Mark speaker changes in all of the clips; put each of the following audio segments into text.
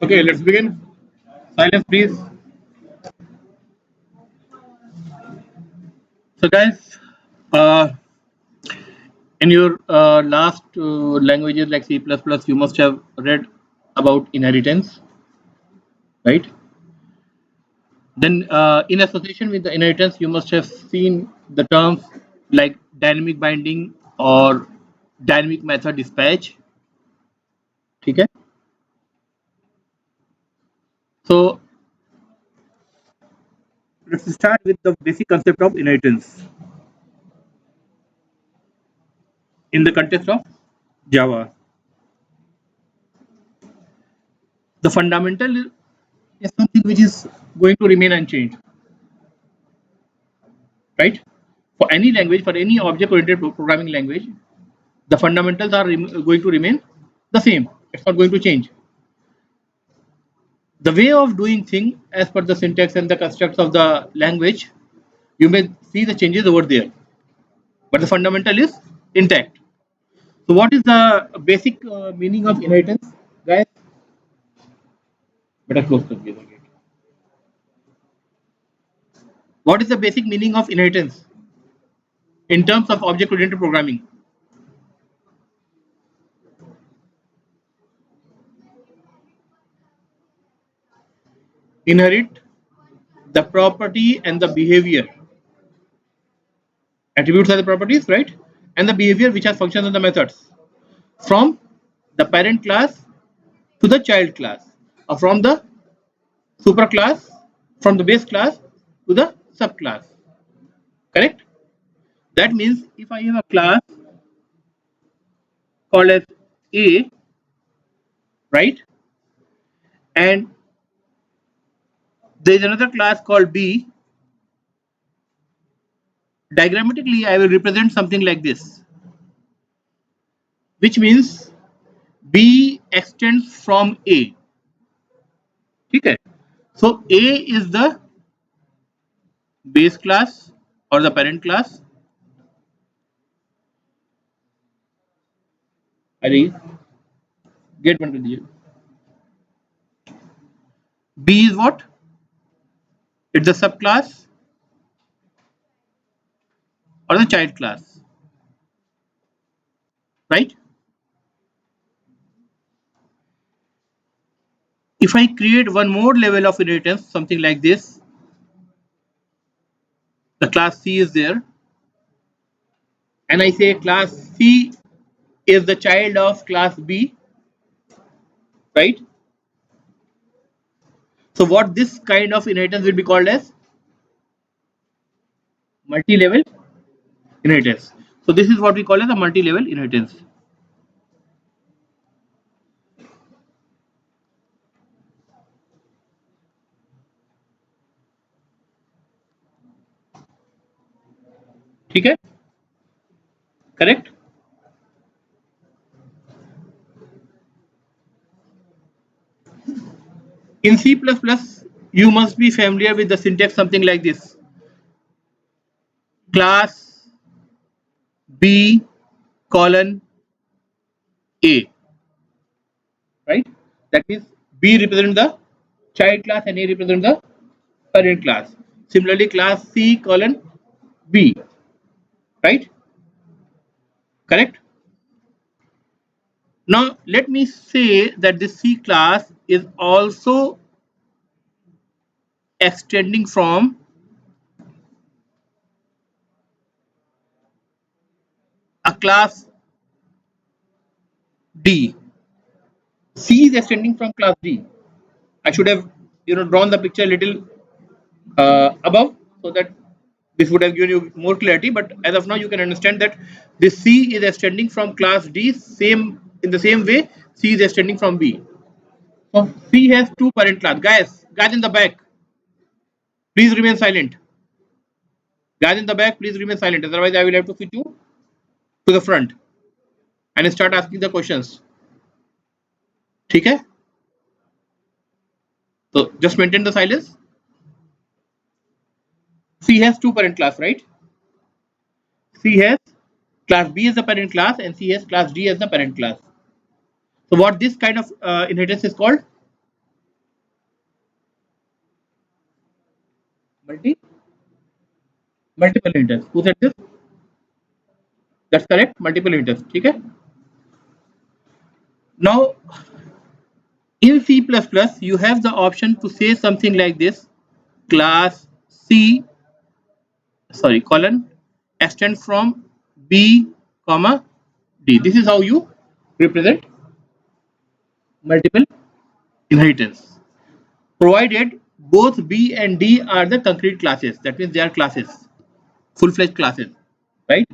Speaker 1: Okay, let's begin. Silence, please. So, guys, uh, in your last languages like C++, you must have read about inheritance, right? Then, in association with the inheritance, you must have seen the terms like dynamic binding or dynamic method dispatch. Okay. So, let's start with the basic concept of inheritance in the context of Java. The fundamental is something which is going to remain unchanged, right? For any language, for any object-oriented programming language, the fundamentals are going to remain the same. It's not going to change. The way of doing thing as per the syntax and the constructs of the language, you may see the changes over there, but the fundamental is intact. So, what is the basic meaning of inheritance, guys? Better close the gate. What is the basic meaning of inheritance in terms of object-oriented programming? Inherit the property and the behavior. Attributes are the properties, right? And the behavior which are functions and the methods from the parent class to the child class, or from the superclass, from the base class to the subclass. Correct? That means if I have a class called as A, right, and there is another class called B, diagrammatically I will represent something like this, which means B extends from A. Okay. So A is the base class or the parent class. अरे get one to B is what? It's the subclass or the child class, right? If I create one more level of inheritance, something like this, the class C is there, and I say class C is the child of class B, right? So what this kind of inheritance will be called as multi-level inheritance. So this is what we call as a multi-level inheritance. ठीक है? Correct? In C++, you must be familiar with the syntax something like this. Class B colon A, right? That means B represents the child class and A represents the parent class. Similarly, class C colon B, right? Correct? Now, let me say that this C class is also extending from a class D. C is extending from class D. I should have drawn the picture a little above so that this would have given you more clarity, but as of now you can understand that this C is extending from class D same in the same way C is extending from B. So C has two parent class. Guys in the back, please remain silent. Guys in the back, please remain silent. Otherwise, I will have to switch you to the front and start asking the questions. ठीक है? So just maintain the silence. C has two parent class, right? C has class B as the parent class and C has class D as the parent class. So what this kind of inheritance is called? Multi multiple inheritance. Who said this? That's correct. Multiple inheritance. Okay. Now in C++, you have the option to say something like this: class C, sorry, colon, extend from B, comma D. This is how you represent multiple inheritance, provided both B and D are the concrete classes. That means they are classes, full-fledged classes, right?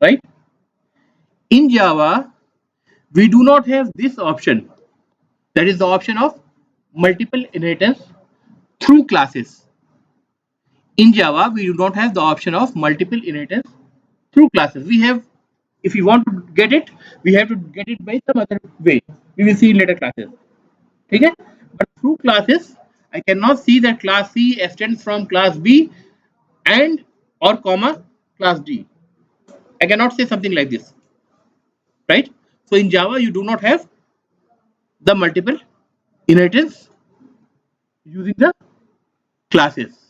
Speaker 1: Right? In Java, we do not have this option. That is the option of multiple inheritance through classes. In Java, we do not have the option of multiple inheritance through classes. We have, if you want to get it, we have to get it by some other way. We will see in later classes. Okay? But through classes, I cannot see that class C extends from class B and or comma class D. I cannot say something like this, right? So in Java, you do not have the multiple inheritance using the classes.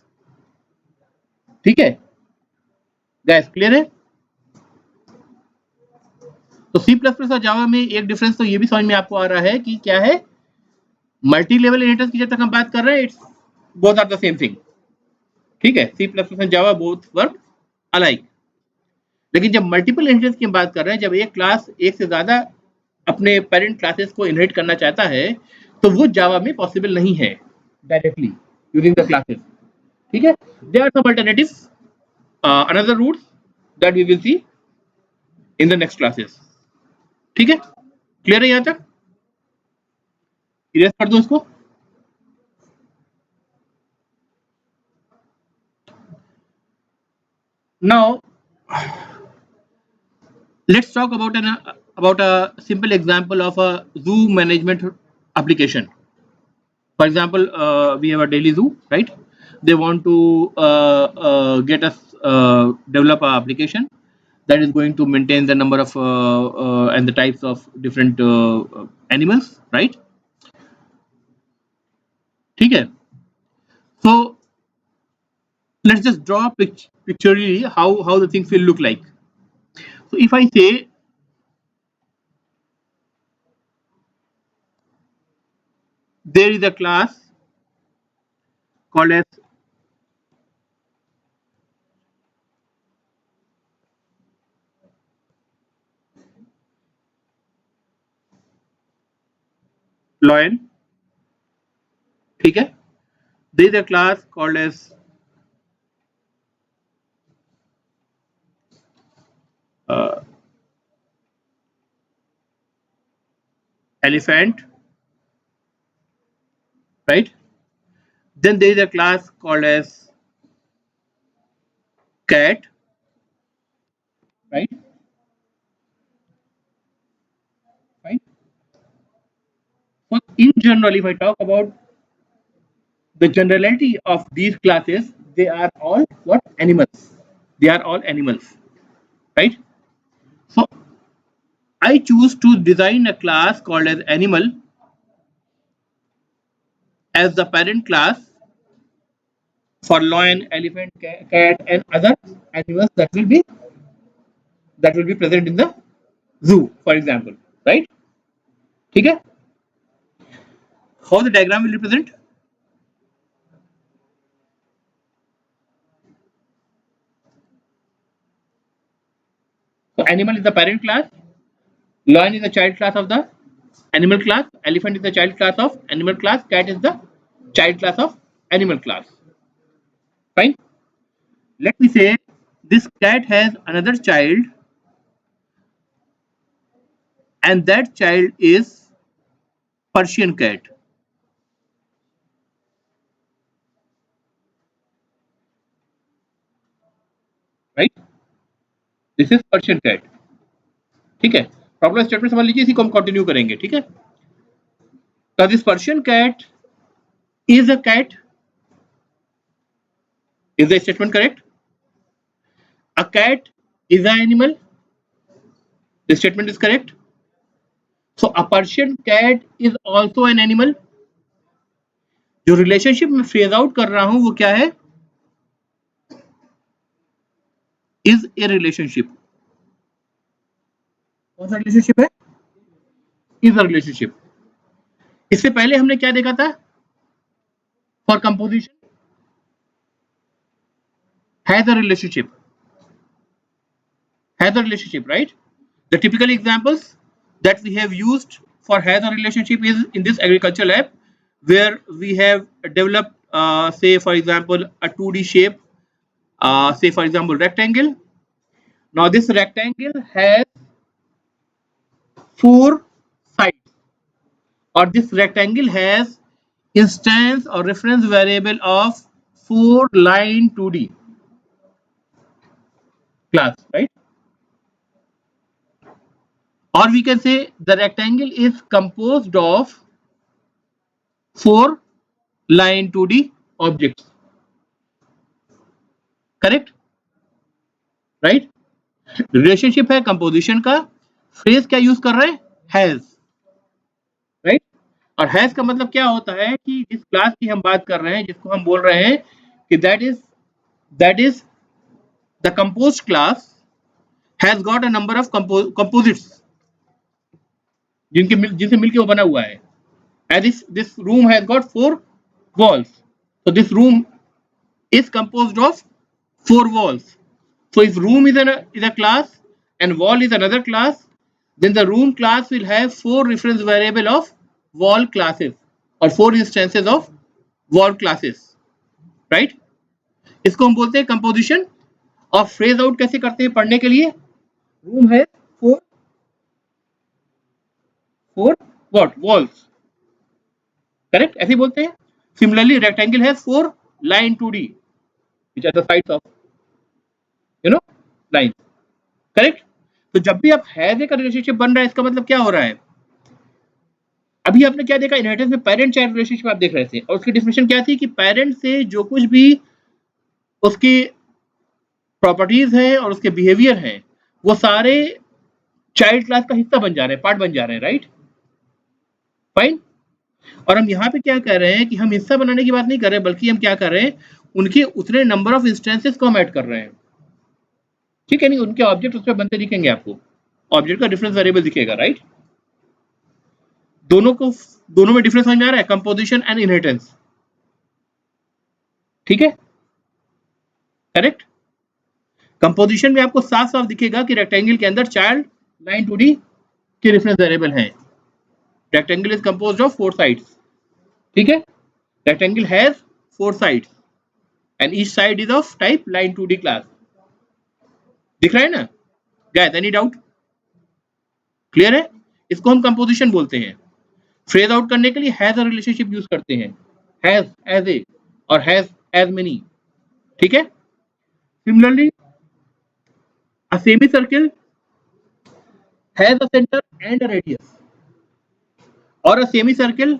Speaker 1: ठीक है gas clear है तो C++ और जावा में एक difference तो ये भी समझ में आपको आ रहा है कि क्या है मल्टी लेवल इनहेरिटेंस की जब तक हम बात कर रहे हैं it's both are the same thing ठीक है C++ and Java both work alike लेकिन जब मल्टीपल इनहेरिटेंस की हम बात कर रहे हैं जब एक क्लास एक से ज्यादा अपने पेरेंट क्लासेस को इनहेरिट करना चाहता है तो वो जावा में पॉसिबल नहीं है डायरेक्टली यूजिंग द क्लासेस ठीक है there are some alternatives another routes that we will see in the next classes ठीक है क्लियर है यहां तक इरेज कर दो इसको now let's talk about a simple example of a zoo management application for example we have a daily zoo right they want to get us develop a application that is going to maintain the number of and the types of different animals right ठीक है so let's just draw pictorially how the things will look like so if I say there is a class called as lion ठीक है there is a class called as elephant right then there is a class called as cat right right so in general if I talk about the generality of these classes they are all what animals they are all animals right so I choose to design a class called as animal as the parent class for lion elephant cat and other animals that will be present in the zoo for example right ठीक है how the diagram will represent so animal is the parent class lion is the child class of the animal class elephant is the child class of animal class cat is the child class of animal class fine let me say this cat has another child and that child is Persian cat right this is Persian cat ठीक है problem statement समझ लीजिए इसी को हम continue करेंगे ठीक है तो this Persian cat is a cat is the statement correct a cat is an animal the statement is correct so a Persian cat is also an animal. जो रिलेशनशिप में फ्रेज आउट कर रहा हूं वो क्या है? Is a relationship. कौन सा रिलेशनशिप है? Is a relationship. इससे पहले हमने क्या देखा था? For composition has a relationship, has a relationship, right? The typical examples that we have used for has a relationship is in this agriculture lab, where we have developed, say for example, a 2D shape, say for example rectangle. Now this rectangle has 4 sides, or this rectangle has instance or reference variable of 4-line 2D class, right? Or we can say the rectangle is composed of 4-line 2D objects, correct? Right? Relationship है composition का, phrase क्या use कर रहे हैं? Has, right? और has का मतलब क्या होता है कि जिस क्लास की हम बात कर रहे हैं, जिसको हम बोल रहे हैं कि that is the composed class has got a number of composites, जिनसे मिलके वो बना हुआ है। As if this room has got 4 walls, so this room is composed of 4 walls. So if room is a class and wall is another class, then the room class will have 4 reference variable of wall classes, or 4 instances of wall classes, right? इसको हम बोलते हैं composition. और phrase out कैसे करते हैं पढ़ने के लिए? रूम है 4 what walls, करेक्ट? ऐसे बोलते हैं। सिमिलरली रेक्टेंगल है 4 line 2D which are the sides of line, correct? तो जब भी आप हैज ए का रिलेशनशिप बन रहा है, इसका मतलब क्या हो रहा है? अभी आपने क्या देखा? इनहेरिटेंस में पेरेंट चाइल्ड रिलेशनशिप आप देख रहे थे, और उसकी डिफिनेशन क्या थी कि पेरेंट से जो कुछ भी उसकी प्रॉपर्टीज हैं और उसके बिहेवियर हैं, वो सारे चाइल्ड क्लास का हिस्सा बन जा रहे हैं, पार्ट बन जा रहे हैं, राइट? फाइन। और हम यहाँ पे क्या कर रहे हैं कि हम हिस्सा बनाने की बात नहीं कर रहे, बल्कि हम क्या कर रहे हैं, उनके उतने नंबर ऑफ इंस्टेंसेस को हम ऐड कर रहे हैं, ठीक है? नहीं, उनके ऑब्जेक्ट उसमें बनते दिखेंगे आपको, ऑब्जेक्ट का डिफरेंस वेरिएबल दिखेगा, राइट? दोनों में डिफरेंस समझ में आ रहा है? कंपोजिशन एंड इनहेरिटेंस, ठीक है? करेक्ट? कंपोजिशन में आपको साफ साफ दिखेगा कि रेक्टेंगल के अंदर चाइल्ड लाइन 2D के रेफरेंस वेरिएबल हैं। Rectangle is composed of 4 sides, ठीक है? Rectangle has 4 sides and each side is of type line 2D class. दिख रहा है ना गाइस? Any doubt? क्लियर है? इसको हम कंपोजिशन बोलते हैं। फ्रेज आउट करने के लिए हैज अ रिलेशनशिप यूज करते हैं, हैज एज ए और हैज एज मेनी, ठीक है? Similarly a semicircle has a center and a radius, or a semicircle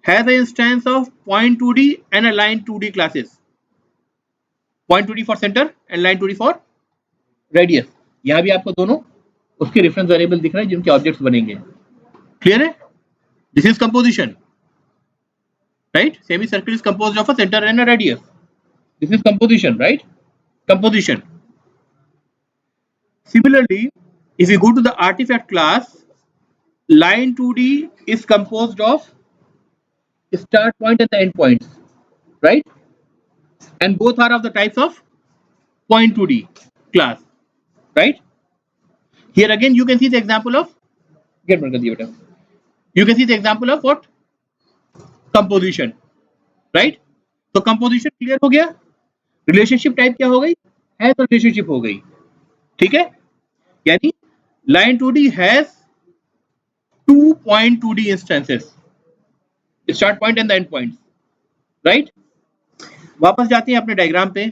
Speaker 1: has an instance of point 2D and a line 2D classes, point 2D for center and line 2D for radius। यहाँ भी आपको दोनों उसके reference variable दिख रहे हैं जिनके objects बनेंगे। क्लियर है? This is composition, right? Semicircle is composed of a center and a radius. This is composition, right? Composition. Similarly, if you go to the artifact class, line 2D is composed of start point and the end points, right? And both are of the types of point 2D class, right? Here again you can see the example of you can see the example of what? Composition, right? तो composition clear हो गया। Relationship type क्या हो गई? Has relationship हो गई, ठीक है? यानी line 2D has 2 point 2D instances, start point and the end points, right? वापस जाते हैं अपने डायग्राम पे।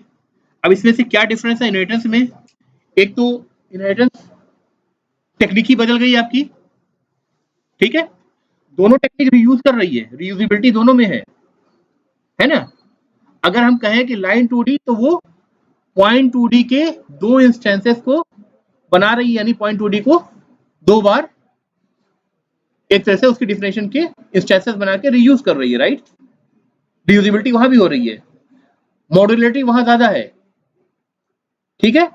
Speaker 1: अब इसमें से क्या डिफरेंस है इनहेरिटेंस में? एक तो इनहेरिटेंस टेक्निक ही बदल गई आपकी, ठीक है? दोनों टेक्निक रीयूज कर रही है, रीयूजेबिलिटी दोनों में है ना? अगर हम कहें कि लाइन 2D तो वो पॉइंट 2D के 2 इंस्टेंसेस को बना रही है, यानी पॉइंट 2D को 2 बार एक तरह से उसकी डिफिनेशन के इंस्टेंसेस बना के रीयूज कर रही है, राइट। रीयूजेबिलिटी वहां भी हो रही है, मॉड्यूलरिटी वहां ज्यादा है, ठीक है।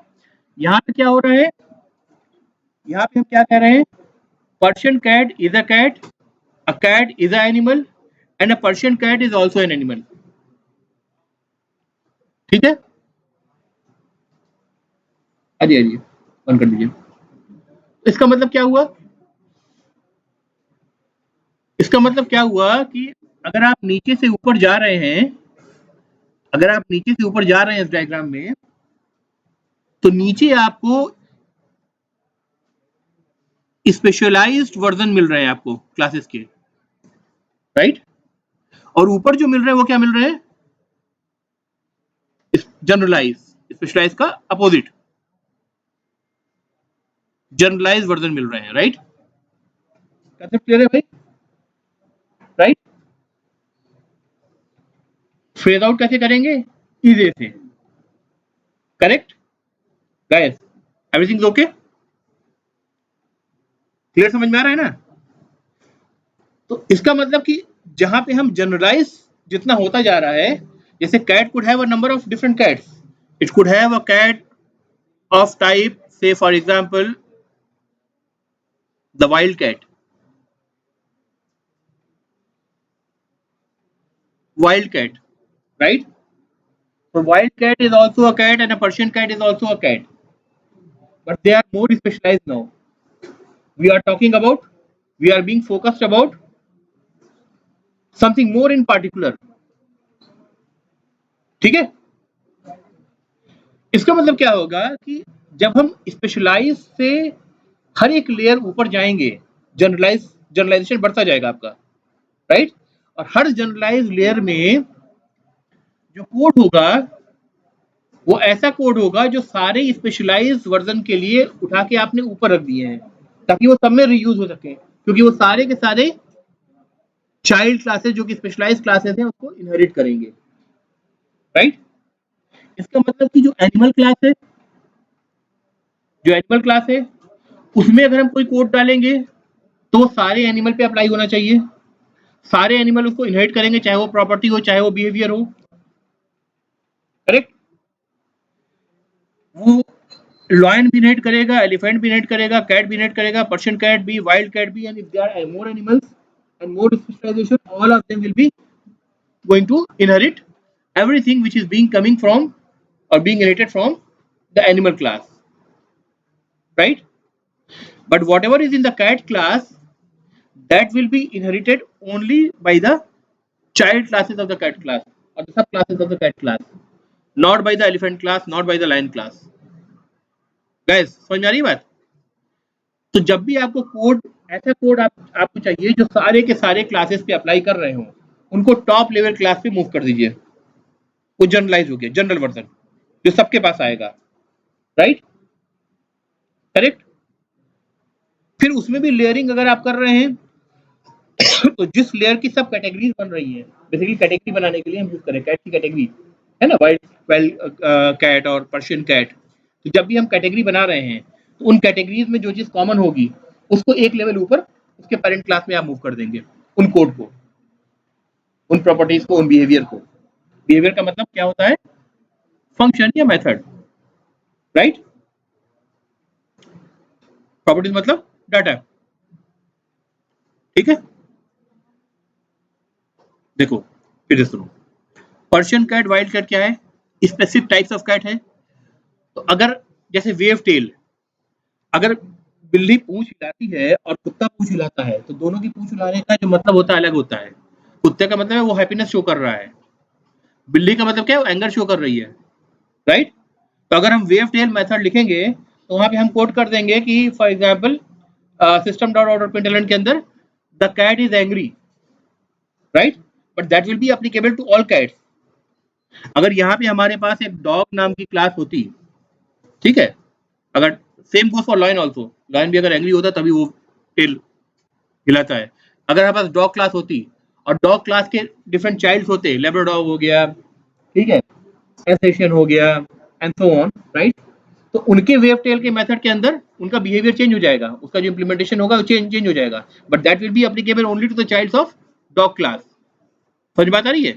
Speaker 1: यहाँ पे क्या हो रहा है, यहाँ पे हम क्या कह रहे हैं, Persian cat is a cat is an animal and a Persian cat is also an animal, ठीक है। अरे अरे बंद कर दीजिए। इसका मतलब क्या हुआ, इसका मतलब क्या हुआ कि अगर आप नीचे से ऊपर जा रहे हैं, अगर आप नीचे से ऊपर जा रहे हैं इस डायग्राम में, तो नीचे आपको स्पेशलाइज्ड वर्जन मिल रहे हैं आपको क्लासेस के, राइट। और ऊपर जो मिल रहे हैं वो क्या मिल रहे हैं, जनरलाइज। स्पेशलाइज का अपोजिट जनरलाइज वर्जन मिल रहे हैं, राइट। कंसेप्ट क्लियर है भाई, राइट। फेज आउट कैसे करेंगे, इजी से, correct guys, everything okay, clear, समझ में आ रहा है ना। तो इसका मतलब कि जहां पे हम जनरलाइज जितना होता जा रहा है, जैसे cat could have a number of different cats, it could have a cat of type से for example the wild cat, wild cat, right? So wild cat is also a cat and a Persian cat is also a cat, but they are more specialized now. We are talking about, we are being focused about something more in particular, ठीक है। इसका मतलब क्या होगा कि जब हम specialise से हर एक लेयर ऊपर जाएंगे, जनरलाइजेशन बढ़ता जाएगा आपका, राइट। और हर जनरलाइज लेयर में जो कोड होगा वो ऐसा कोड होगा जो सारे स्पेशलाइज वर्जन के लिए उठा के आपने ऊपर रख दिए हैं, ताकि वो सब में रीयूज हो सके, क्योंकि वो सारे के सारे चाइल्ड क्लासेस जो कि स्पेशलाइज क्लासेस हैं उसको इनहेरिट करेंगे, राइट। इसका मतलब कि जो एनिमल क्लास है, जो एनिमल क्लास है उसमें अगर हम कोई कोड डालेंगे तो वो सारे एनिमल पे अप्लाई होना चाहिए, सारे एनिमल उसको इनहेरिट करेंगे, चाहे वो प्रॉपर्टी हो चाहे वो बिहेवियर हो, करेक्ट। वो लॉयन भी इनहेरिट करेगा, एलिफेंट भी इनहेरिट करेगा, कैट भी इनहेरिट करेगा, पर्शियन कैट भी, वाइल्ड कैट भी, and if there are more animals and more specialization, all of them will be going to inherit everything which is being coming from or being inherited from the animal class, right. But whatever is in the cat class, that will be inherited only by the child classes of the cat class or the subclasses of the cat class, not by the elephant class, not by the lion class, guys, समझ में आ रही बात। तो जब भी आपको code, ऐसा code आपको चाहिए जो सारे के सारे क्लासेस पे अप्लाई कर रहे हो, उनको टॉप लेवल क्लास पे मूव कर दीजिए, वो जनरलाइज हो गया, जनरल वर्जन जो सबके पास आएगा, राइट, करेक्ट। फिर उसमें भी लेयरिंग अगर आप कर रहे हैं तो जिस लेयर की सब कैटेगरीज बन रही है, बेसिकली कैटेगरी बनाने के लिए हम यूज करें कैट की कैटेगरी, है ना, वाइल्ड कैट और पर्शियन कैट। तो जब भी हम कैटेगरी बना रहे हैं तो उन कैटेगरीज में जो चीज कॉमन होगी उसको एक लेवल ऊपर उसके पेरेंट क्लास में आप मूव कर देंगे, उन कोड को, उन प्रॉपर्टीज को, उन बिहेवियर को। बिहेवियर का मतलब क्या होता है, फंक्शन या मेथड, राइट। प्रॉपर्टीज मतलब डाटा, ठीक है। देखो फिर से सुनो, पर्शियन कैट, वाइल्ड कैट क्या है, स्पेसिफिक टाइप्स ऑफ कैट है। तो अगर जैसे वेव टेल, अगर बिल्ली पूंछ हिलाती है और कुत्ता पूंछ हिलाता है तो दोनों की पूंछ हिलाने का जो मतलब होता है अलग होता है। कुत्ते का मतलब है वो हैप्पीनेस शो कर रहा है, बिल्ली का मतलब क्या है, वो एंगर शो कर रही है, राइट। तो अगर हम वेव टेल मेथड लिखेंगे तो वहां पे हम कोड कर देंगे कि for example system dot out println के अंदर the cat is angry, right, but that will be applicable to all cats. अगर यहाँ पे हमारे पास एक डॉग नाम की क्लास होती, ठीक है, अगर same goes for lion also, lion भी अगर एंग्री होता तभी वो टेल हिलाता है। अगर हमारे पास डॉग क्लास होती और डॉग क्लास के डिफरेंट चाइल्ड्स होते, लेब्राडॉग हो गया, ठीक है, एल्सेशियन हो गया एंड सो ऑन, राइट। तो उनके वेव टेल के मेथड के अंदर उनका बिहेवियर चेंज हो जाएगा, उसका जो इंप्लीमेंटेशन होगा वो चेंज हो जाएगा, but that will be applicable only to the childs of dog class. समझ बात आ रही है?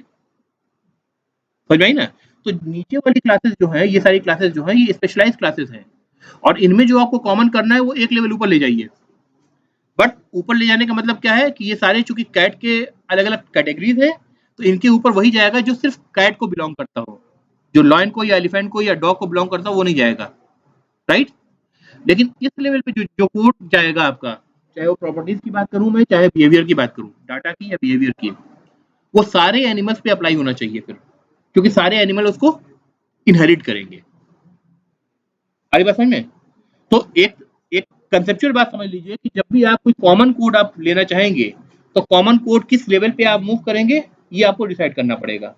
Speaker 1: समझ में आई ना? तो नीचे वाली क्लासेस जो है, ये सारी क्लासेस जो है ये स्पेशलाइज क्लासेस हैं, और इनमें जो आपको कॉमन करना है वो एक लेवल ऊपर ले जाइए। बट ऊपर ले जाने का मतलब क्या है कि ये सारे चूंकि कैट के अलग अलग कैटेगरीज है, तो इनके ऊपर वही जाएगा जो सिर्फ कैट को बिलोंग करता हो, जो लॉयन को या एलिफेंट को या डॉग को बिलोंग करता हो वो नहीं जाएगा, राइट? लेकिन इस लेवल पे जो कोड जाएगा आपका, चाहे वो प्रॉपर्टीज की बात करूं मैं, चाहे बिहेवियर की बात करूं, डाटा की या बिहेवियर की, वो सारे एनिमल्स पे अप्लाई होना चाहिए फिर, क्योंकि सारे एनिमल उसको इनहेरिट करेंगे। आगे बात समझ में? तो एक एक कंसेप्चुअल बात समझ लीजिए कि जब भी आप कोई कॉमन कोड आप लेना चाहेंगे, तो कॉमन कोड किस लेवल पे आप मूव करेंगे ये आपको डिसाइड करना पड़ेगा।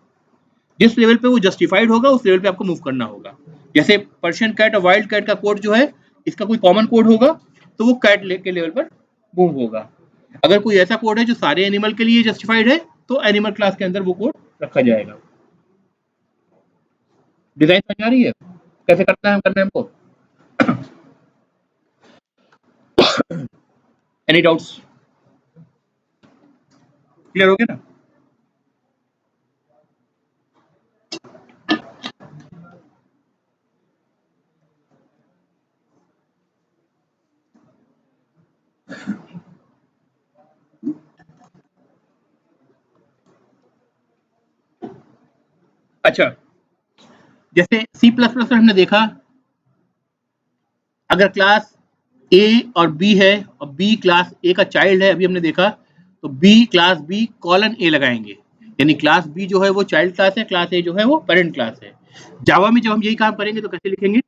Speaker 1: जिस लेवल पे वो जस्टिफाइड होगा उस लेवल पे आपको मूव करना होगा। जैसे पर्शियन कैट और वाइल्ड कैट का कोड जो है, इसका कोई कॉमन कोड होगा तो वो कैट के लेवल पर मूव होगा। अगर कोई ऐसा कोड है जो सारे एनिमल के लिए जस्टिफाइड है, तो एनिमल क्लास के अंदर वो कोड रखा जाएगा। डिजाइन समझ आ रही है कैसे करना है हमको? Any doubts? क्लियर हो गया ना? अच्छा, जैसे सी प्लस प्लस में हमने देखा, अगर क्लास ए और बी है और बी क्लास ए का चाइल्ड है, अभी हमने देखा, तो बी क्लास बी कॉलन ए लगाएंगे, यानी क्लास बी जो है वो चाइल्ड क्लास है, क्लास ए जो है वो पेरेंट क्लास है। जावा में जब हम यही काम करेंगे तो कैसे लिखेंगे?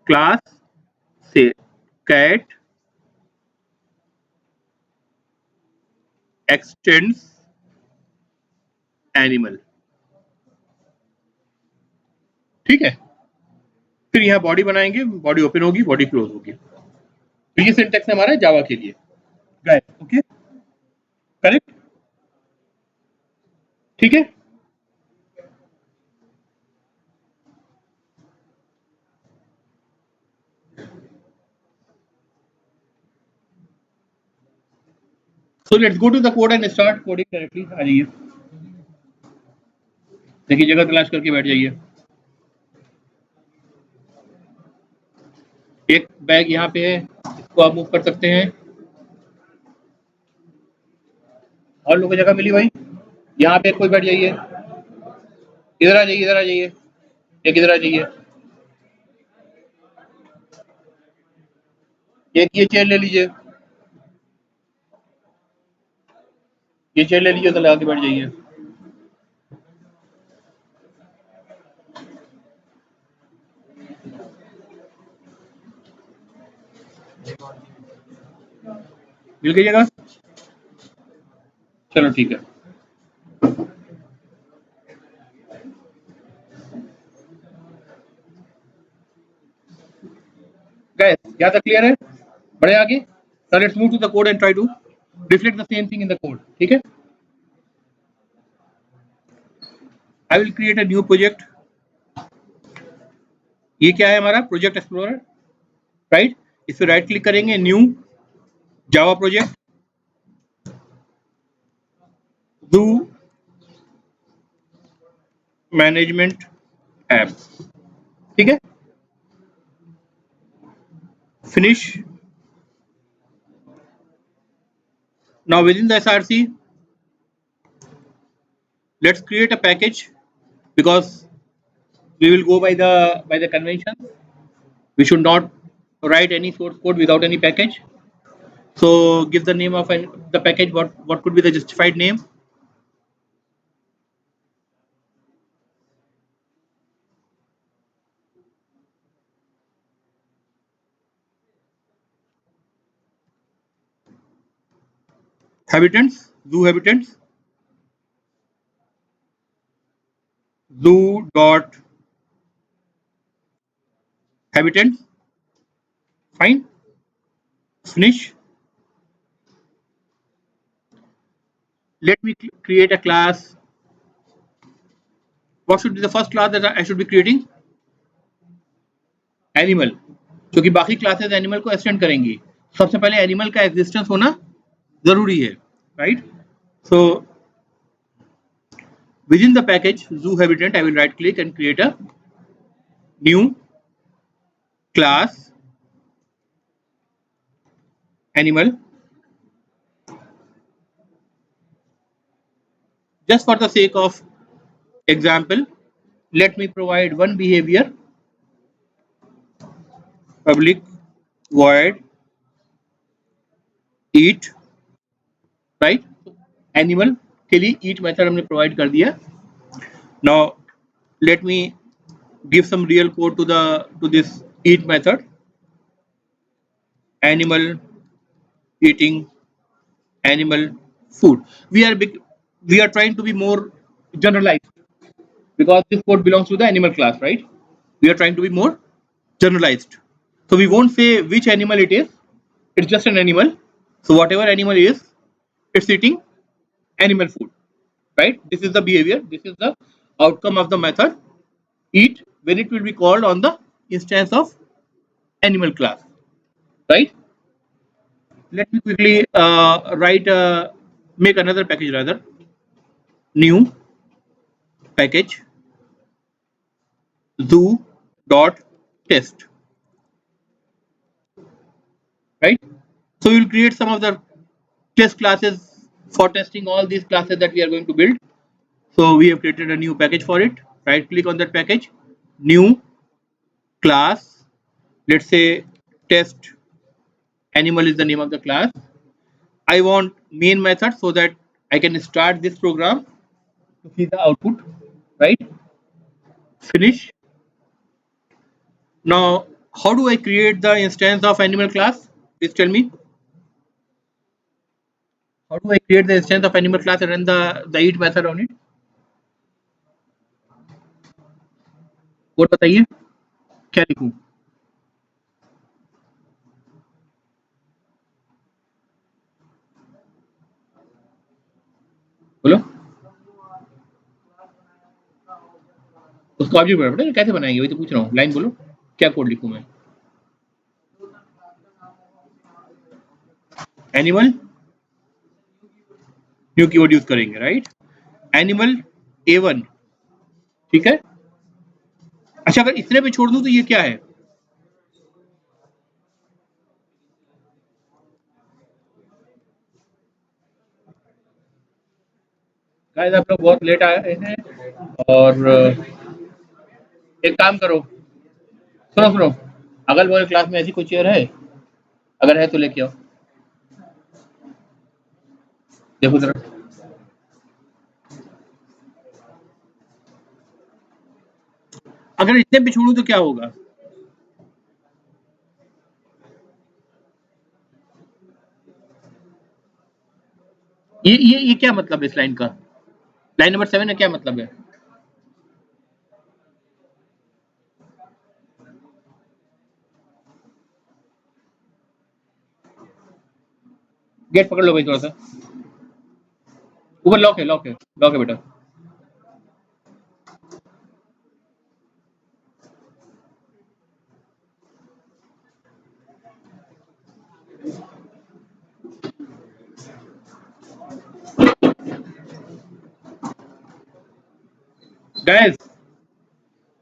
Speaker 1: क्लास से कैट एक्सटेंड्स एनिमल, ठीक है? फिर यहाँ बॉडी बनाएंगे, बॉडी ओपन होगी, बॉडी क्लोज होगी। तो ये सिंटेक्स है हमारा जावा के लिए, गाइस, ओके, करेक्ट, ठीक है? So let's go to the code and start coding directly. आ जाइए, देखिए जगह तलाश करके बैठ जाइए। एक बैग यहाँ पे है, इसको आप मूव कर सकते हैं। और लोगों को जगह मिली भाई? यहाँ पे कोई बैठ जाइए, इधर आ जाइए, इधर आ जाइए, एक इधर आ जाइए, एक ये चेयर ले लीजिए, ये चेयर ले लीजिए, तो लगा के बैठ जाइए। मिल गई जगह? चलो ठीक है। गैस यहाँ तक क्लियर है? बढ़े आगे? So let's move to the code and try to reflect the same thing in the code, ठीक है? I will create a new project. ये क्या है हमारा प्रोजेक्ट एक्सप्लोरर, राइट? इस पर राइट क्लिक करेंगे, new Java project, do management app, ठीक है? Finish. Now within the SRC, let's create a package, because we will go by the convention. We should not write any source code without any package. So give the name of the package. What could be the justified name? Habitants, zoo habitants, zoo dot habitants. Fine. Finish. Let me create a class what should be the first class that I should be creating? Animal, क्योंकि बाकी classes animal को extend करेंगी. सबसे पहले animal का existence होना जरूरी है, right? So within the package zoo habitant, I will right click and create a new class animal. Just for the sake of example, let me provide one behavior, public void eat, right? Animal के लिए eat method हमने provide कर दिया. Now let me give some real code to this eat method. Animal eating animal food. We are trying to be more generalized because this code belongs to the animal class, right? We are trying to be more generalized. So we won't say which animal it is. It's just an animal. So whatever animal is, it's eating animal food, right? This is the behavior. This is the outcome of the method eat when it will be called on the instance of animal class, right? Let me quickly make another package rather. New package zoo dot test, right? So we will create some of the test classes for testing all these classes that we are going to build. So we have created a new package for it. Right click on that package, new class. Let's say test animal is the name of the class. I want main method so that I can start this program to see the output, right? Finish. Now, how do I create the instance of animal class? Please tell me. How do I create the instance of animal class and run the eat method on it? Code बताइए क्या लिखूं? बोलो. उसको object बनाना पड़ेगा. कैसे बनाएंगे वही तो पूछ रहा हूँ. लाइन बोलो क्या कोड लिखूं मैं. एनिमल न्यू कीवर्ड यूज करेंगे, राइट? एनिमल A1, ठीक है. अच्छा अगर इतने पे छोड़ दूं तो ये क्या है? गाइस आप लोग बहुत लेट आए हैं और एक काम करो, सुनो सुनो, अगल बगल क्लास में ऐसी कोई चेयर है? अगर है तो लेके आओ. देखो जरा. अगर इतने पे छोड़ू तो क्या होगा? ये क्या मतलब है इस लाइन का? लाइन नंबर 7 का क्या मतलब है? गेट पकड़ लो भाई थोड़ा सा. ऊपर लॉक है, लॉक है, लॉक है बेटा. Guys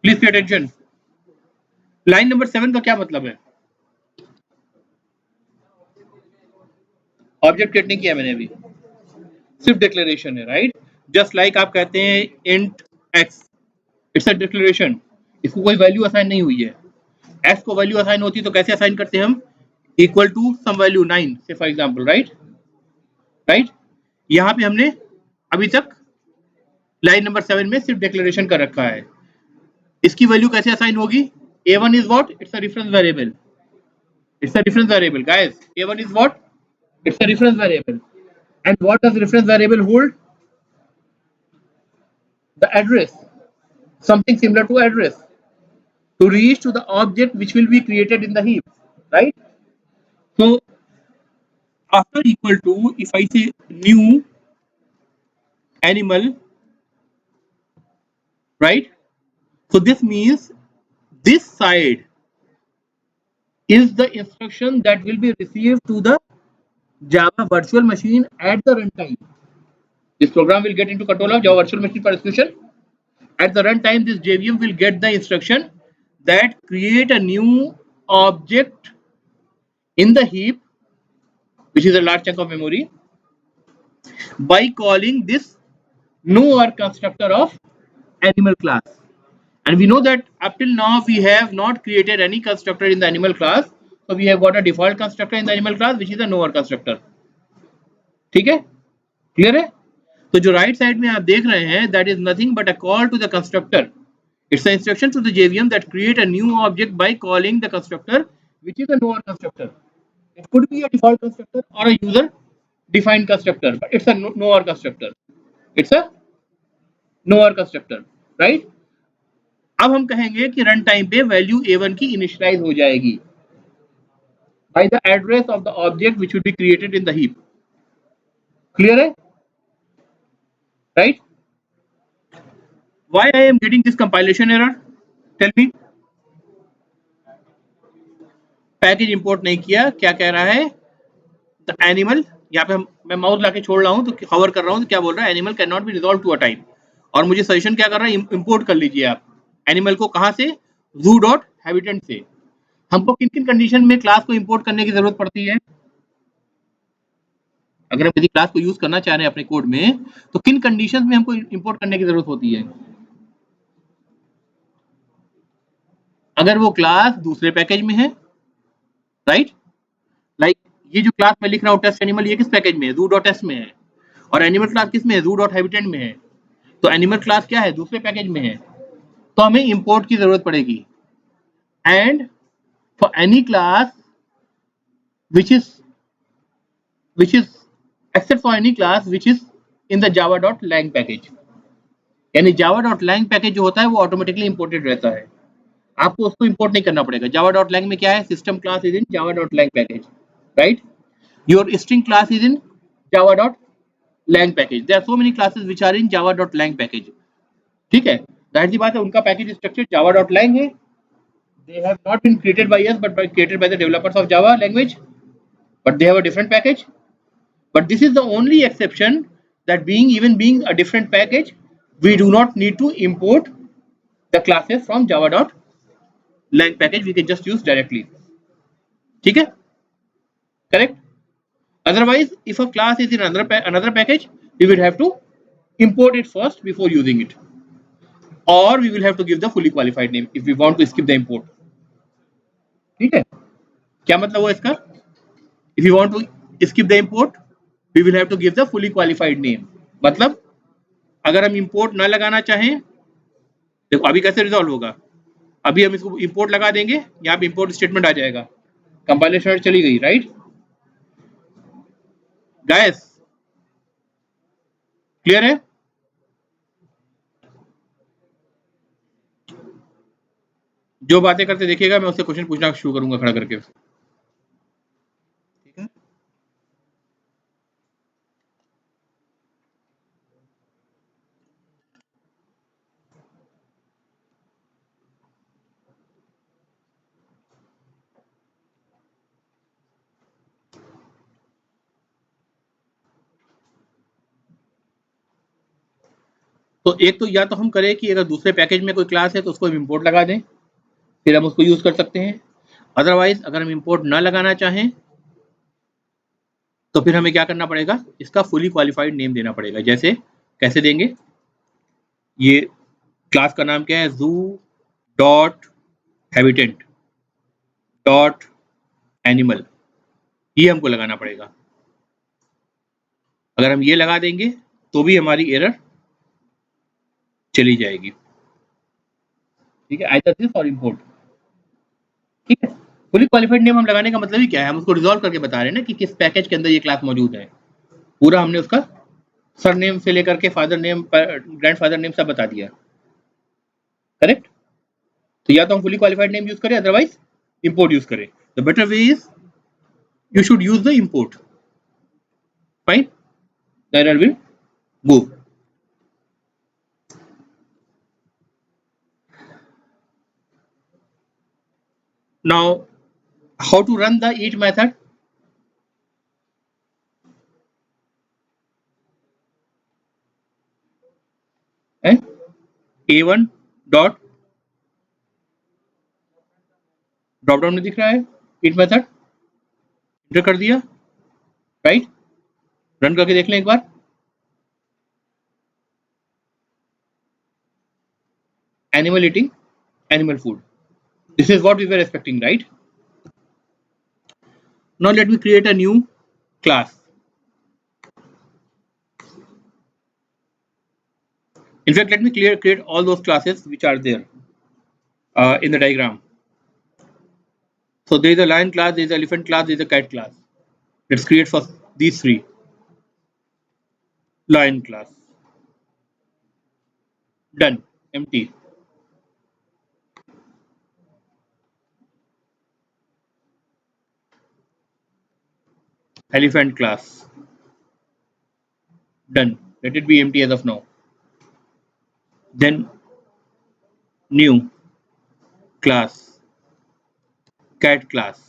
Speaker 1: please pay attention. Line number 7 का क्या मतलब है? ऑब्जेक्ट क्रिएट नहीं किया मैंने अभी, सिर्फ डिक्लेरेशन है, राइट? जस्ट लाइक आप कहते हैं int x, it's a declaration. इसको कोई वैल्यू असाइन नहीं हुई है. एक्स को वैल्यू असाइन होती तो कैसे असाइन करते हैं हम? इक्वल टू सम वैल्यू 9 से फॉर एग्जांपल, राइट? राइट. यहाँ पे हमने अभी तक लाइन नंबर 7 में सिर्फ डिक्लेरेशन कर रखा है. इसकी वैल्यू कैसे असाइन होगी? A1 is what? It's a reference variable. It's a reference variable, guys. A1 is what? It's a reference variable. And what does reference variable hold? The address. Something similar to address. To reach to the object which will be created in the heap, right? So after equal to, if I say new animal, right? So this means this side is the instruction that will be received to the Java virtual machine at the runtime. This program will get into control of Java virtual machine for execution. At the runtime, this JVM will get the instruction that create a new object in the heap, which is a large chunk of memory, by calling this nowhere constructor of animal class. And we know that up till now we have not created any constructor in the animal class. So we have got a default constructor in the animal class, which is a nowhere constructor. ठीक है, clear है? तो जो right side में आप देख रहे हैं, that is nothing but a call to the constructor. It's an instruction to the JVM that create a new object by calling the constructor, which is a nowhere constructor. It could be a default constructor or a user defined constructor, but it's a nowhere constructor. It's a nowhere constructor, right? अब हम कहेंगे कि run time पे value a1 की initialise हो जाएगी by the address of the object which will be created in the heap. Clear है? Right? Why I am getting this compilation error? Tell me. Package import नहीं किया, क्या कह रहा है? द एनिमल, यहाँ पे मैं माउस लाके छोड़ रहा हूँ तो हवर कर रहा हूँ तो क्या बोल रहा है? Animal can not be resolve to a time. और मुझे सजेशन क्या कर रहा है? इंपोर्ट कर लीजिए आप एनिमल को. कहाँ से? zoo.habitant से. हमको किन किन कंडीशन में क्लास को इंपोर्ट करने की जरूरत पड़ती है? अगर हम यदि क्लास को यूज करना चाह रहे हैं अपने कोड में, तो किन कंडीशंस में हमको इंपोर्ट करने की जरूरत होती है? अगर वो क्लास दूसरे पैकेज में है, राइट? लाइक ये जो क्लास मैं लिख रहा हूँ टेस्ट एनिमल, ये किस पैकेज में है? zoo.s में है. और एनिमल क्लास किस में है? zoo.habitant में है. तो एनिमल क्लास क्या है? दूसरे पैकेज में है. तो हमें इंपोर्ट की जरूरत पड़ेगी. And for any class which is except for any class which is in the java.lang package. यानी java.lang पैकेज जो होता है वो ऑटोमेटिकली इंपोर्टेड रहता है, आपको उसको इंपोर्ट नहीं करना पड़ेगा. java.lang में क्या है? System class is in java.lang package, right? Your string class is in java.lang package. There are so many classes which are in java.lang package. ठीक है, जाहिर सी बात है उनका पैकेज स्ट्रक्चर java.lang है. They have not been created by us but created by the developers of Java language, but they have a different package. But this is the only exception, that being a different package, we do not need to import the classes from java.lang package. We can just use directly. ठीक है, correct? Otherwise, if a class is in another package, we will have to import it first before using it, or we will have to give the fully qualified name if we want to skip the import. ठीक है, क्या मतलब हुआ इसका? If you want to skip the import, we will have to give the fully qualified name. मतलब अगर हम import ना लगाना चाहें, देखो अभी कैसे रिजॉल्व होगा? अभी हम इसको इंपोर्ट लगा देंगे, यहाँ पे इंपोर्ट स्टेटमेंट आ जाएगा, कंपाइलेशन चली गई, राइट गाइस? क्लियर है? जो बातें करते देखिएगा मैं उससे क्वेश्चन पूछना शुरू करूंगा खड़ा करके. ठीक है, तो एक तो या तो हम करें कि अगर दूसरे पैकेज में कोई क्लास है तो उसको हम इंपोर्ट लगा दें, फिर हम उसको यूज कर सकते हैं. अदरवाइज अगर हम इंपोर्ट ना लगाना चाहें तो फिर हमें क्या करना पड़ेगा? इसका फुली क्वालिफाइड नेम देना पड़ेगा. जैसे कैसे देंगे? ये क्लास का नाम क्या है? zoo.habitant.animal. ये हमको लगाना पड़ेगा. अगर हम ये लगा देंगे तो भी हमारी एरर चली जाएगी. ठीक है, आइदर दिस और इंपोर्ट. ठीक है, फुली क्वालिफाइड नेम हम लगाने का मतलब ही क्या है? हम उसको रिजॉल्व करके बता रहे हैं ना कि किस पैकेज के अंदर ये क्लास मौजूद है. पूरा हमने उसका सरनेम से लेकर के फादर नेम, ग्रैंडफादर नेम सब बता दिया, करेक्ट? तो या तो हम फुली क्वालिफाइड नेम यूज करें, अदरवाइज इंपोर्ट यूज करें. The better way is you should use the import. Fine, the error will go. Now, how to run the each method? And a1 dot drop down में दिख रहा है each method, inter कर दिया, right. Run करके देख लें एक बार। Animal eating animal food, this is what we were expecting, right? Now let me create a new class. In fact, let me create all those classes which are there in the diagram. So there is a lion class, there is an elephant class, there is a cat class. Let's create first these three. Lion class. Done. Empty. Elephant class. Done. Let it be empty as of now. Then new class. Cat class.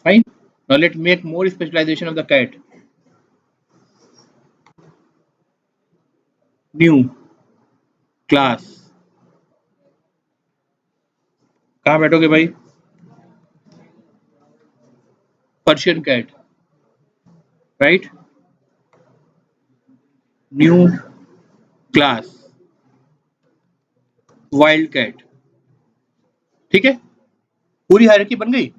Speaker 1: Fine. Now let's make more specialization of the cat. New class. कहाँ बैठोगे भाई? Persian cat, right? New class wild cat. ठीक है, पूरी hierarchy बन गई।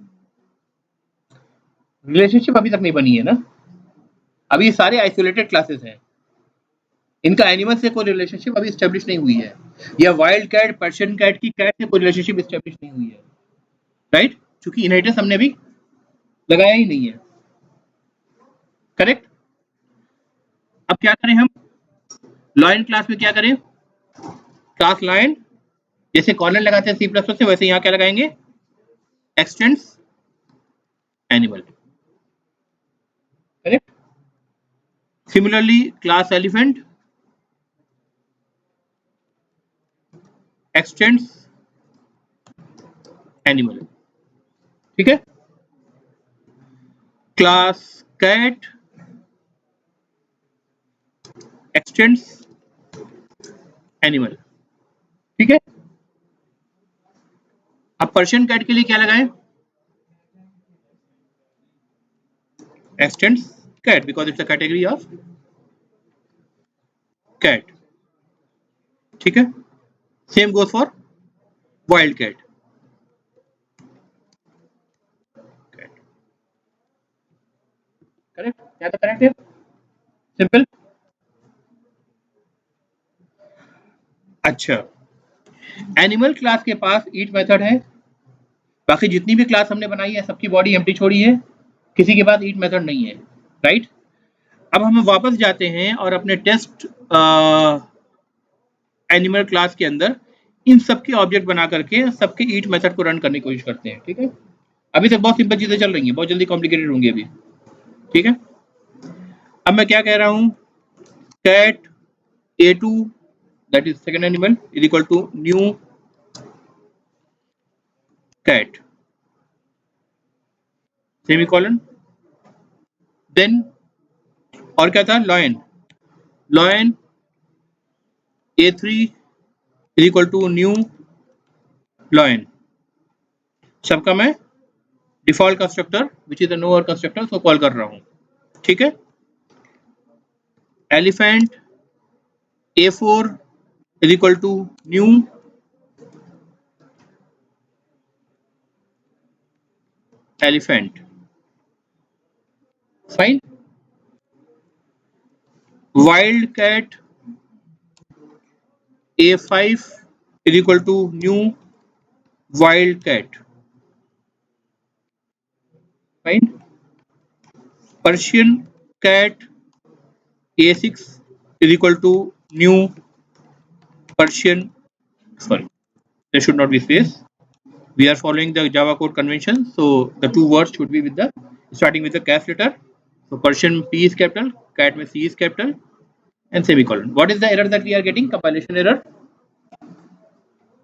Speaker 1: Relationship अभी तक नहीं बनी है ना, अभी सारे आइसोलेटेड क्लासेस हैं, इनका एनिमल से कोई रिलेशनशिप अभी स्टेब्लिश नहीं हुई है, या वाइल्ड कैट पर्शियन कैट की कैट से कोई रिलेशनशिप स्टेब्लिश नहीं हुई है, राइट, क्योंकि इनहेरिटेंस हमने अभी लगाया ही नहीं है, करेक्ट। अब क्या करें हम, लाइन क्लास में क्या करें, क्लास लाइन, जैसे कॉर्नर लगाते हैं C++ से, वैसे यहाँ क्या लगाएंगे, x tends animal, correct. Similarly class elephant x tends animal, ठीक है। क्लास कैट एक्सटेंड्स एनिमल, ठीक है। अब पर्शियन कैट के लिए क्या लगाएं, extends cat because it's a category of cat, ठीक है। Same goes for wild cat, correct, क्या था करेक्ट है, सिंपल। अच्छा, एनिमल क्लास के पास ईच मेथड है, बाकी जितनी भी क्लास हमने बनाई है सबकी बॉडी एम्प्टी छोड़ी है, किसी के पास ईच मेथड नहीं है, राइट। अब हम वापस जाते हैं और अपने टेस्ट एनिमल क्लास के अंदर इन सबके ऑब्जेक्ट बना करके सबके ईच मेथड को रन करने की कोशिश करते हैं, ठीक है। अभी तक बहुत सिंपल चीजें चल रही हैं, बहुत जल्दी कॉम्प्लिकेटेड होंगी अभी, ठीक है। अब मैं क्या कह रहा हूं, cat A2 that is second animal is equal to new cat semicolon, then और क्या था, lion, lion A3 is equal to new lion, सबका मैं default constructor which is the no arg constructor so call कर रहा हूं, ठीक है। Elephant A4 is equal to new elephant, fine। wild cat A5 is equal to new wild cat, fine। Persian cat A6 is equal to new Persian, sorry, there should not be space, we are following the Java code convention, so the two words should be with the starting with the caps letter, so Persian P is capital, cat में C is capital and semicolon. What is the error that we are getting, compilation error,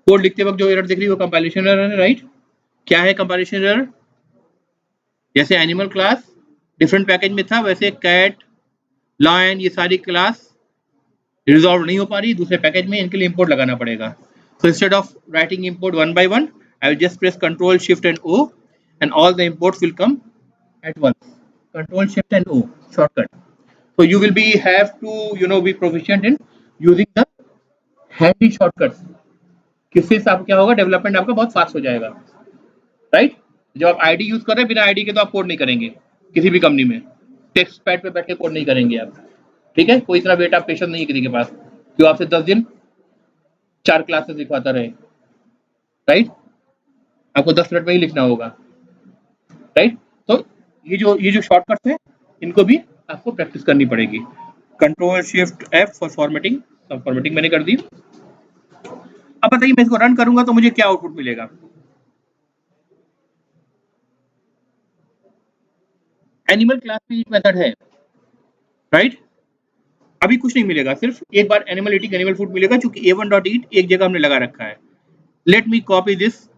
Speaker 1: code लिखते वक्त जो error दिख रही है वो compilation error है, right? क्या है कंपाइलेशन एरर? जैसे एनिमल क्लास डिफरेंट पैकेज में था, वैसे कैट, लायन, ये सारी क्लास रिजॉल्व नहीं हो पा रही दूसरे पैकेज में, इनके लिए इंपोर्ट लगाना पड़ेगा. So instead of writing import one by one, I will just press Control Shift and O, and all the imports will come at once. Control Shift and O shortcut. So you will be have to be proficient in using the handy shortcuts. किससे आप क्या होगा, development आपका बहुत fast हो जाएगा, right? जब आप आईडी यूज कर रहे हैं, बिना आईडी के तो आप कोड नहीं करेंगे किसी भी कंपनी में, टेक्स्ट पैड पे बैठ के कोड नहीं करेंगे आप, ठीक है? कोई इतना बेटा पेशेंस नहीं है किसी के पास कि आपसे 10 दिन 4 क्लासेस लिखवाता रहे, राइट? आपको 10 मिनट में ही लिखना होगा, राइट? तो ये जो शॉर्टकट्स हैं इनको भी आपको प्रैक्टिस करनी पड़ेगी. Control shift F for formatting. सब फॉर्मेटिंग मैंने कर दी. अब बताइए मैं इसको रन करूंगा तो मुझे क्या आउटपुट मिलेगा? एनिमल क्लास में एक मेथड है, राइट? अभी कुछ नहीं मिलेगा, सिर्फ एक बार एनिमल ईटिंग एनिमल फूड मिलेगा, क्योंकि a1.eat एक जगह हमने लगा रखा है. Let me copy this,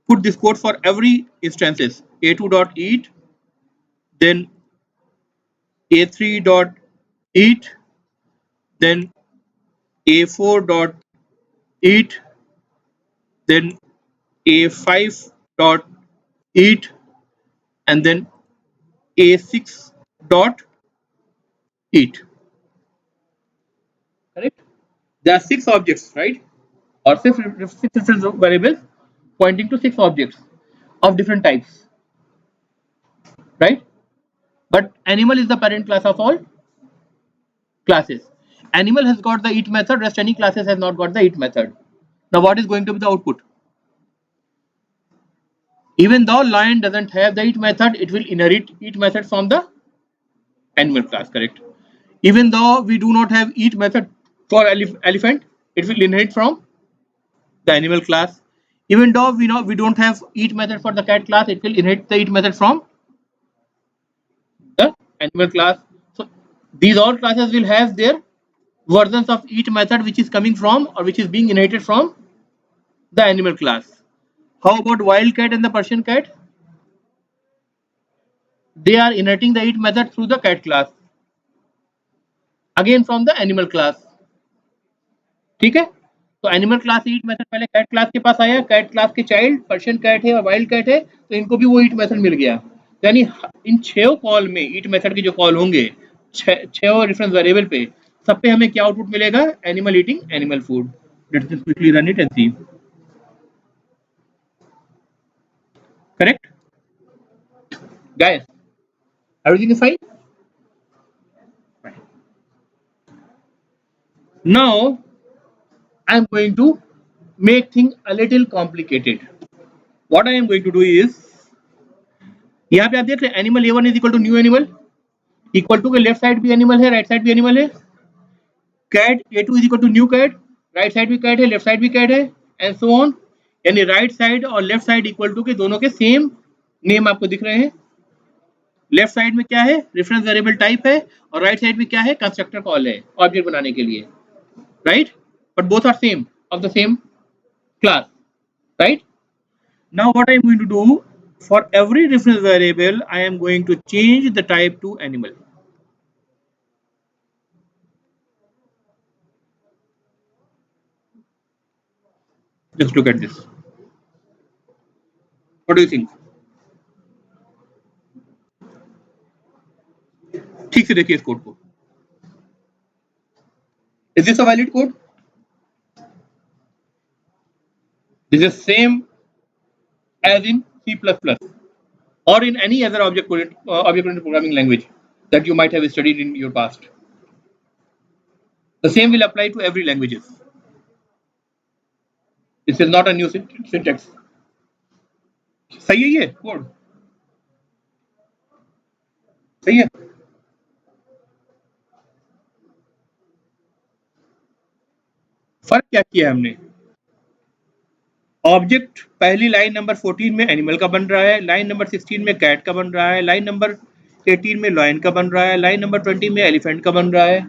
Speaker 1: put this code for every instances. a2.eat, then a3.eat, then a4.eat, then a5.eat, and then a6.eat. Correct? There are 6 objects, right? Or 6 different variables pointing to 6 objects of different types, right? But animal is the parent class of all classes. Animal has got the eat method, rest any classes has not got the eat method. Now what is going to be the output? Even though lion doesn't have the eat method, it will inherit eat method from the animal class, correct? Even though we do not have eat method for elephant, it will inherit from the animal class. Even though we don't have eat method for the cat class, it will inherit the eat method from the animal class. So these all classes will have their versions of eat method which is coming from or which is being inherited from the animal class. How about wild cat and the Persian cat? They are inheriting the eat method through the cat class, again from the animal class. ठीक है? तो animal class ईट method पहले cat class के पास आया, cat class के child Persian cat है और wild cat है, तो इनको भी वो ईट मेथड मिल गया. यानी इन 6 कॉल में ईट मेथड के जो कॉल होंगे 6 रेफरेंस वेरिएबल पे, सब पे हमें क्या आउटपुट मिलेगा? Animal eating animal food. Let's just quickly run it and see. Correct guys? Everything is fine? Now I am going to make things a little complicated. What I am going to do is, यहाँ पे आप देख रहे हैं animal a1 is equal to new animal, equal to के left side भी animal है, right side भी एनिमल है. Cat a2 is equal to new cat, right side भी कैट है, लेफ्ट साइड भी कैट है, एंड सो ऑन. यानी राइट साइड और लेफ्ट साइड इक्वल टू के दोनों के सेम नेम आपको दिख रहे हैं. लेफ्ट साइड में क्या है? रेफरेंस वेरिएबल टाइप है, और राइट साइड में क्या है? कंस्ट्रक्टर कॉल है ऑब्जेक्ट बनाने के लिए, right? But both are same, of the same class, right? Now what I am going to do, for every reference variable I am going to change the type to animal. Just look at this. What do you think? ठीक से देखिए इस code को. Is this a valid code? This is same as in C++ or in any other object-oriented programming language that you might have studied in your past. The same will apply to every languages. This is not a new syntax. सही है ये code? सही है? फर्क क्या किया हमने? Object पहली लाइन नंबर 14 में एनिमल का बन रहा है, लाइन नंबर 16 में कैट का बन रहा है, लाइन नंबर 18 में लायन का बन रहा है, लाइन नंबर 20 में एलिफेंट का बन रहा है.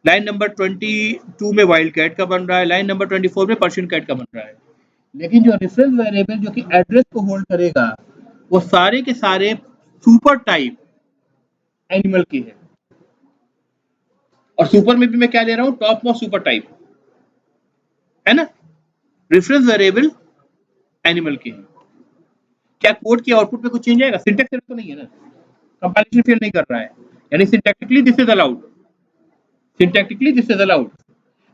Speaker 1: लाइन नंबर 22 में वाइल्ड कैट का बन रहा है, लाइन नंबर 24 में पर्शियन कैट का बन रहा है। लेकिन जो रेफरेंस वेरिएबल जो कि एड्रेस को होल्ड करेगा वो सारे के सारे सुपर टाइप एनिमल के हैं। और सुपर में भी मैं क्या ले रहा हूँ, टॉप मोस्ट सुपर टाइप, है ना। रेफरेंस वेरिएबल एनिमल के हैं। क्या कोड के आउटपुट में कुछ चेंज आएगा? सिंटैक्स एरर तो नहीं है ना, कंपाइलेशन फेल नहीं कर रहा है, यानी syntactically this is allowed, syntactically this is allowed,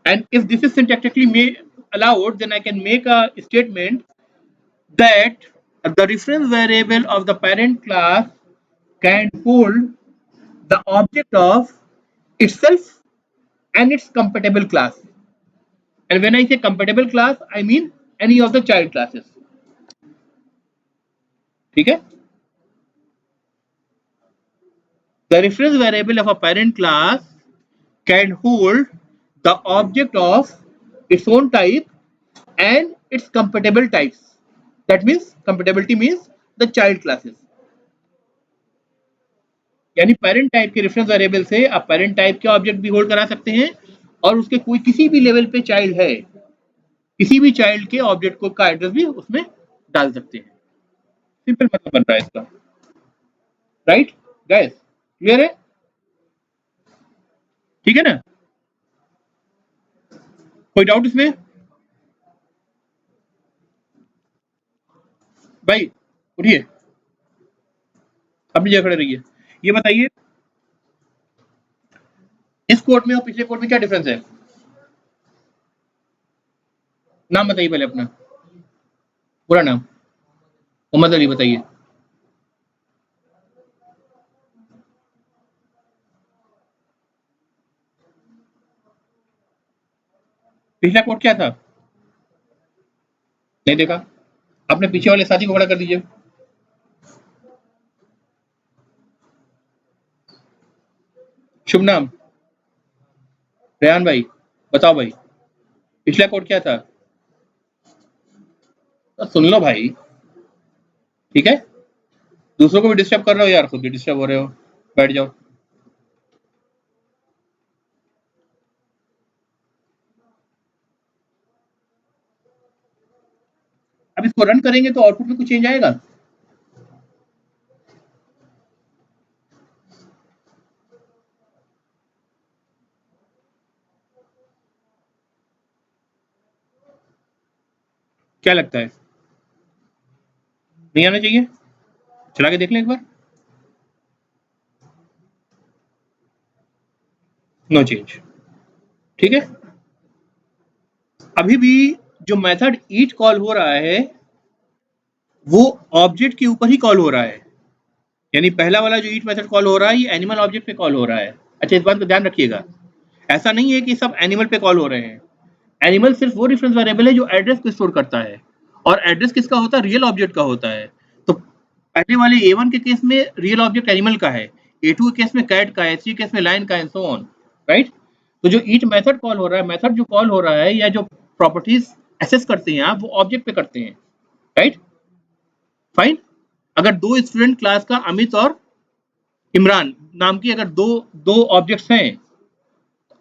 Speaker 1: and if this is syntactically allowed, then I can make a statement that the reference variable of the parent class can hold the object of itself and its compatible class, and when I say compatible class I mean any of the child classes. ठीक है, the reference variable of a parent class can hold the object of its own type and its compatible types. That means compatibility means the child classes. यानी parent type के reference variable से आप parent type के object भी hold करा सकते हैं और उसके कोई किसी भी लेवल पे चाइल्ड है, किसी भी चाइल्ड के ऑब्जेक्ट को का एड्रेस भी उसमें डाल सकते हैं। सिंपल मतलब बन रहा है इसका, राइट गाइस, क्लियर है? ठीक है ना, कोई डाउट इसमें? भाई उठिए, अपनी जगह खड़े रहिए। ये बताइए इस कोड में और पिछले कोड में क्या डिफरेंस है? नाम बताइए पहले अपना, पूरा नाम। मोहम्मद अली बताइए। पिछला कोड क्या था? नहीं देखा? अपने पीछे वाले साथी को खड़ा कर दीजिए। शुभ नाम रेहान भाई, बताओ भाई पिछला कोड क्या था? तो सुन लो भाई, ठीक है, दूसरों को भी डिस्टर्ब कर रहे हो यार, खुद भी डिस्टर्ब हो रहे हो, बैठ जाओ। अब इसको रन करेंगे तो आउटपुट में कुछ चेंज आएगा? क्या लगता है? नहीं आना चाहिए? चला के देख लें एक बार। नो चेंज, ठीक है। अभी भी जो मेथड ईट कॉल हो रहा है वो ऑब्जेक्ट के ऊपर ही कॉल हो रहा है, यानी पहला वाला जो ईट मेथड कॉल हो रहा है ये एनिमल ऑब्जेक्ट पे कॉल हो रहा है। अच्छा, इस बात का ध्यान रखिएगा, ऐसा नहीं है कि सब एनिमल पे कॉल हो रहे हैं। एनिमल सिर्फ वो रेफरेंस वेरिएबल है जो एड्रेस को स्टोर करता है, और एड्रेस किसका होता है? रियल ऑब्जेक्ट का होता है। तो पहले वाले A1 के केस में रियल ऑब्जेक्ट एनिमल का है, A2 के केस में कैट का है, C केस में लाइन का है, सो ऑन, राइट। तो जो ईच मेथड कॉल हो रहा है, मेथड जो कॉल हो रहा है या जो प्रॉपर्टीज एसेस करते हैं आप, वो ऑब्जेक्ट पे करते हैं, राइट। फाइन। अगर दो स्टूडेंट क्लास का अमित और इमरान नाम की अगर दो दो ऑब्जेक्ट्स हैं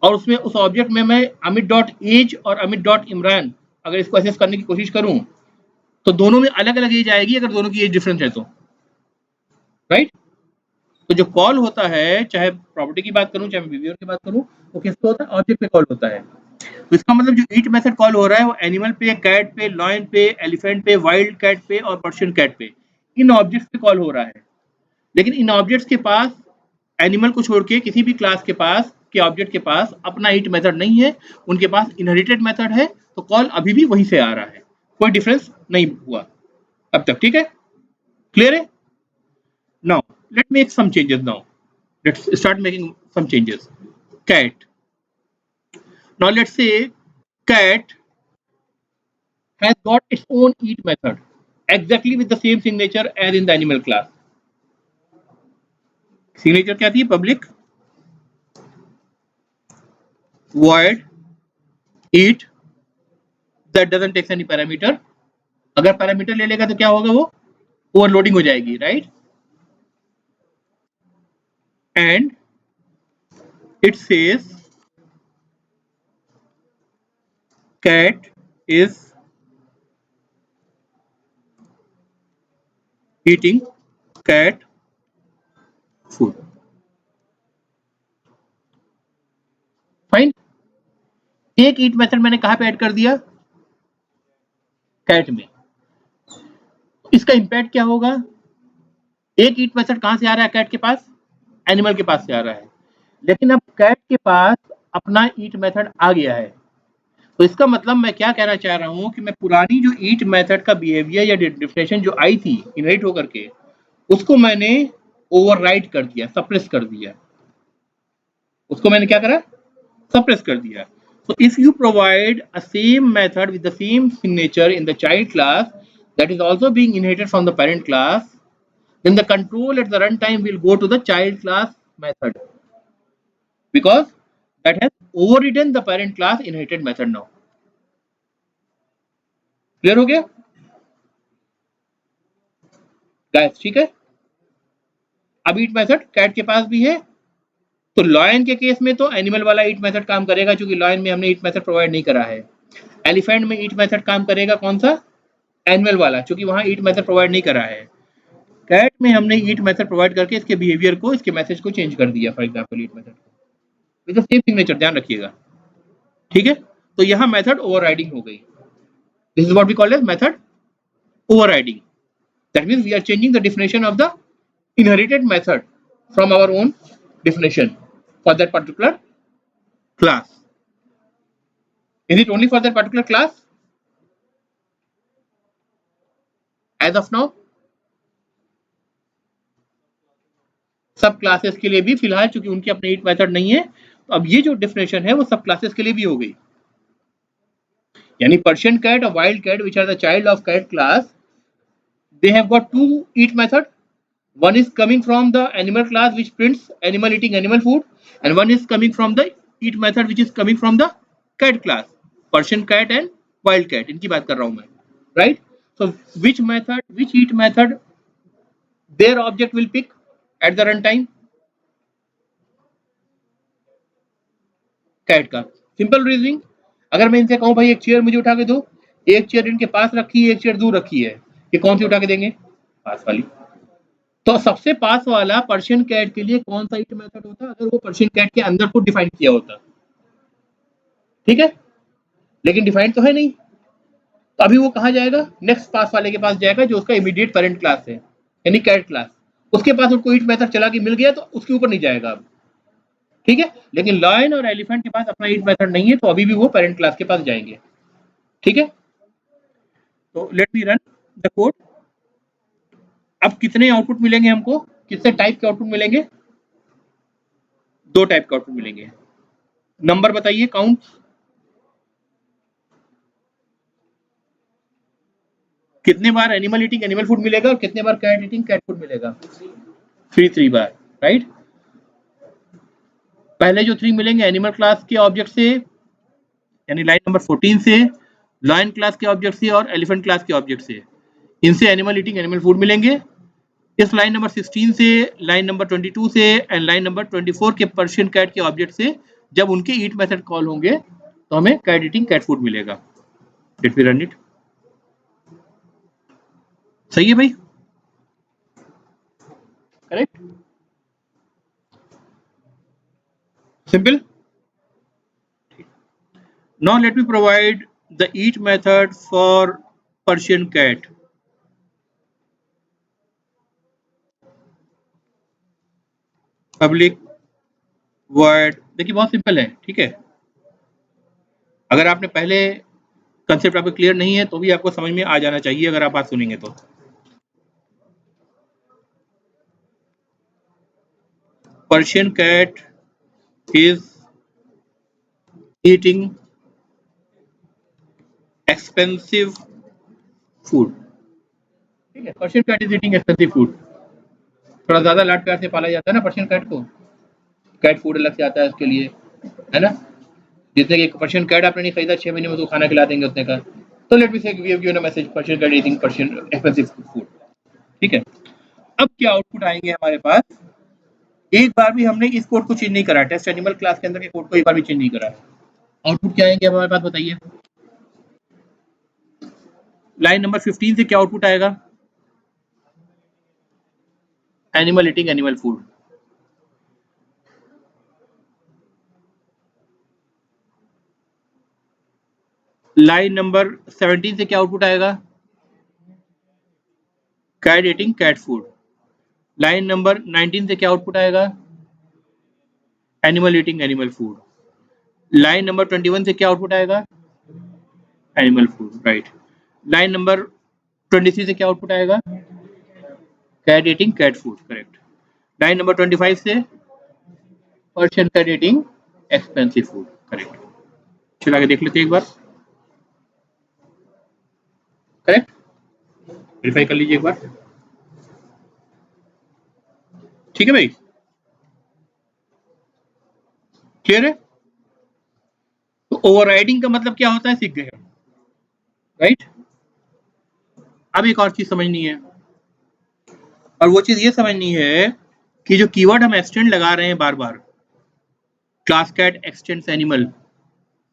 Speaker 1: और उसमें उस ऑब्जेक्ट में मैं अमित डॉट एज और अमित डॉट इमरान अगर इसको एसेस करने की कोशिश करूं तो दोनों में अलग अलग एज आएगी अगर दोनों की एज डिफरेंस है तो, राइट। तो जो कॉल होता है, चाहे प्रॉपर्टी की बात करूं चाहे बिहेवियर की बात करूं, वो किसको होता है? ऑब्जेक्ट पे कॉल होता है। तो इसका मतलब जो ईट मेथड कॉल हो रहा है वो एनिमल पे, कैट पे, लॉयन पे, एलिफेंट पे, वाइल्ड कैट पे और पर्शियन कैट पे, इन ऑब्जेक्ट्स पे कॉल हो रहा है। लेकिन इन ऑब्जेक्ट्स के पास एनिमल को छोड़ के किसी भी क्लास के पास के ऑब्जेक्ट के पास अपना ईट मेथड नहीं है, उनके पास इनहेरिटेड मेथड है, तो कॉल अभी भी वहीं से आ रहा है, कोई डिफरेंस नहीं हुआ अब तक, ठीक है, क्लियर है? Now let make some changes, now let's start making some changes. Cat, now let's say cat has got its own eat method exactly with the same signature as in the animal class. Signature क्या थी? Public void eat that doesn't take any parameter. अगर parameter ले लेगा तो क्या होगा? वो overloading हो जाएगी, right. And it says cat is eating cat food. Fine. एक ईट मेथड मैंने कहां पे ऐड कर दिया? कैट में। इसका इंपैक्ट क्या होगा? एक ईट मेथड कहां से आ रहा है कैट के पास? एनिमल के पास से आ रहा है। लेकिन अब कैट के पास अपना ईट मेथड आ गया है, तो इसका मतलब मैं क्या कहना चाह रहा हूं कि मैं पुरानी जो ईट मेथड का बिहेवियर या डिफिनेशन जो आई थी इनहेरिट होकर के, उसको मैंने ओवरराइड कर दिया, सप्रेस कर दिया। उसको मैंने क्या करा? सप्रेस कर दिया। So if you provide a same method with the same signature in the child class that is also being inherited from the parent class, then the control at the runtime will go to the child class method because that has overridden the parent class inherited method now. Clear हो गया guys? ठीक है। अब ईट method cat के पास भी है, तो lion के केस में तो एनिमल वाला ईट मेथड काम करेगा क्योंकि लॉयन में हमने ईट मेथड प्रोवाइड नहीं करा है। एलिफेंट में ईट मेथड काम करेगा कौन सा? एनिमल वाला, क्योंकि वहां ईट मेथड प्रोवाइड नहीं करा है। कैट में हमने ईट मेथड प्रोवाइड करके इसके बिहेवियर को, इसके मैसेज को चेंज कर दिया। For example eat method with the same signature, ध्यान रखिएगा। ठीक है, तो यहाँ मेथड ओवरराइडिंग हो गई। This is what we call as method overriding. That means we are changing the definition of the inherited method from our own definition for that particular class. Is it only for that particular class as of now? सब classes के लिए भी फिलहाल, चूंकि उनकी अपनी ईट method नहीं है, तो अब ये जो डेफिनेशन है वो सब क्लासेस के लिए भी हो गई। यानी पर्शियन कैट और wild cat which are the child of cat class, they have got two eat method. One is coming from the animal class which prints animal eating animal food, and one is coming from the eat method which is coming from the cat class, Persian cat and wild cat, इनकी बात कर रहा हूं मैं, right? So which method, which eat method their object will pick at the runtime? cat का। Simple reasoning. अगर मैं इनसे कहूं भाई एक चेयर मुझे उठा के दो, एक चेयर इनके पास रखी है, एक चेयर दूर रखी है, ये कौन सी उठा के देंगे? पास वाली। तो सबसे पास वाला पर्शियन कैट के लिए कौन सा ईट मेथड होता अगर वो पर्शियन कैट के अंदर को डिफाइन किया होता? ठीक है, लेकिन डिफाइन तो है नहीं, तो अभी वो कहां जाएगा? नेक्स्ट पास वाले के पास जाएगा जो उसका इमीडिएट पेरेंट क्लास है, यानी कैट क्लास। उसके पास उसको ईट मेथड चला के मिल गया तो उसके ऊपर नहीं जाएगा अब। ठीक है, लेकिन लायन और एलिफेंट के पास अपना ईट मेथड नहीं है, तो अभी भी वो पेरेंट क्लास के पास जाएंगे। ठीक है, तो let me run the code. अब कितने आउटपुट मिलेंगे हमको? कितने टाइप के आउटपुट मिलेंगे? दो टाइप के आउटपुट मिलेंगे। नंबर बताइए, काउंट। कितने बार एनिमल ईटिंग एनिमल फूड मिलेगा और कितने बार कैट ईटिंग कैट फूड मिलेगा? 3 बार, राइट। पहले जो 3 मिलेंगे एनिमल क्लास के ऑब्जेक्ट से, यानी लाइन नंबर 14 से, लायन क्लास के ऑब्जेक्ट से और एलिफेंट क्लास के ऑब्जेक्ट से, इनसे एनिमल ईटिंग एनिमल फूड मिलेंगे। इस लाइन नंबर 16 से, लाइन नंबर 22 से एंड लाइन नंबर 24 के पर्शियन कैट के ऑब्जेक्ट से जब उनके ईट मेथड कॉल होंगे तो हमें कैट ईटिंग कैट फूड मिलेगा। Let me run it. सही है भाई? Correct, simple. Now let me provide the eat method for Persian cat. Public void, देखिए बहुत सिंपल है। ठीक है, अगर आपने पहले कंसेप्ट आपको क्लियर नहीं है तो भी आपको समझ में आ जाना चाहिए अगर आप बात सुनेंगे तो। Persian cat is eating expensive food. ठीक है, Persian cat is eating expensive food. थोड़ा ज्यादा लाड प्यार से पाला जाता है ना पर्शियन कैट को, कैट फूड अलग से आता है उसके लिए, है ना। जितने की पर्शियन कैट आपने नहीं खरीदा 6 महीने में तो खाना खिला देंगे उतने का। तो let me say we have given a message Persian cat eating Persian expensive food. ठीक है, अब क्या आउटपुट आएंगे हमारे पास? एक बार भी हमने इस कोड को चेंज नहीं करा, टेस्ट एनिमल क्लास के अंदर के कोड को एक बार भी चेंज नहीं करा। आउटपुट क्या आएंगे हमारे पास बताइए? लाइन नंबर 15 से क्या आउटपुट आएगा? Animal eating animal food. Line number 17 से क्या आउटपुट आएगा? Cat eating cat food. Line number 19 से क्या आउटपुट आएगा? Animal eating animal food. Line number 21 से क्या आउटपुट आएगा? Animal food, right. Line number 23 से क्या आउटपुट आएगा? Cat eating cat food, correct. Line number 25 से Persian cat eating expensive food, correct. चला के देख लेते हैं एक बार, करेक्ट। वेरीफाई कर लीजिए एक बार, ठीक है भाई, क्लियर है? तो ओवरराइडिंग का मतलब क्या होता है सीख गए, राइट। अब एक और चीज समझनी है, और वो चीज ये समझनी है कि जो कीवर्ड हम एक्सटेंड लगा रहे हैं बार बार, class cat extends animal,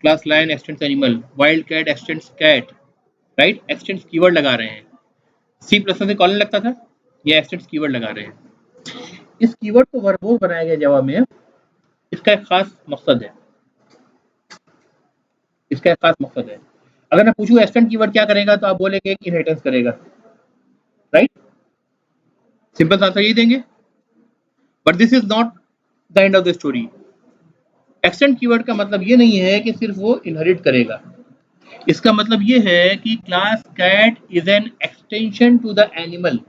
Speaker 1: class lion extends animal, wild cat extends cat, right, extends keyword लगा रहे हैं। सी प्लस में कॉलन लगता था, ये एक्सटेंड्स कीवर्ड लगा रहे हैं। इस कीवर्ड को वर्बोज बनाया गया जावा में, इसका एक खास मकसद है, इसका एक खास मकसद है। अगर मैं पूछूं एक्सटेंड कीवर्ड क्या करेगा तो आप बोलेंगे कि इनहेरिटेंस करेगा, राइट, सिंपल आंसर यही देंगे। But this is not the end of the story. Extend keyword का मतलब ये नहीं है कि सिर्फ वो इनहेरिट करेगा, इसका मतलब ये है कि class cat is an extension to the animal.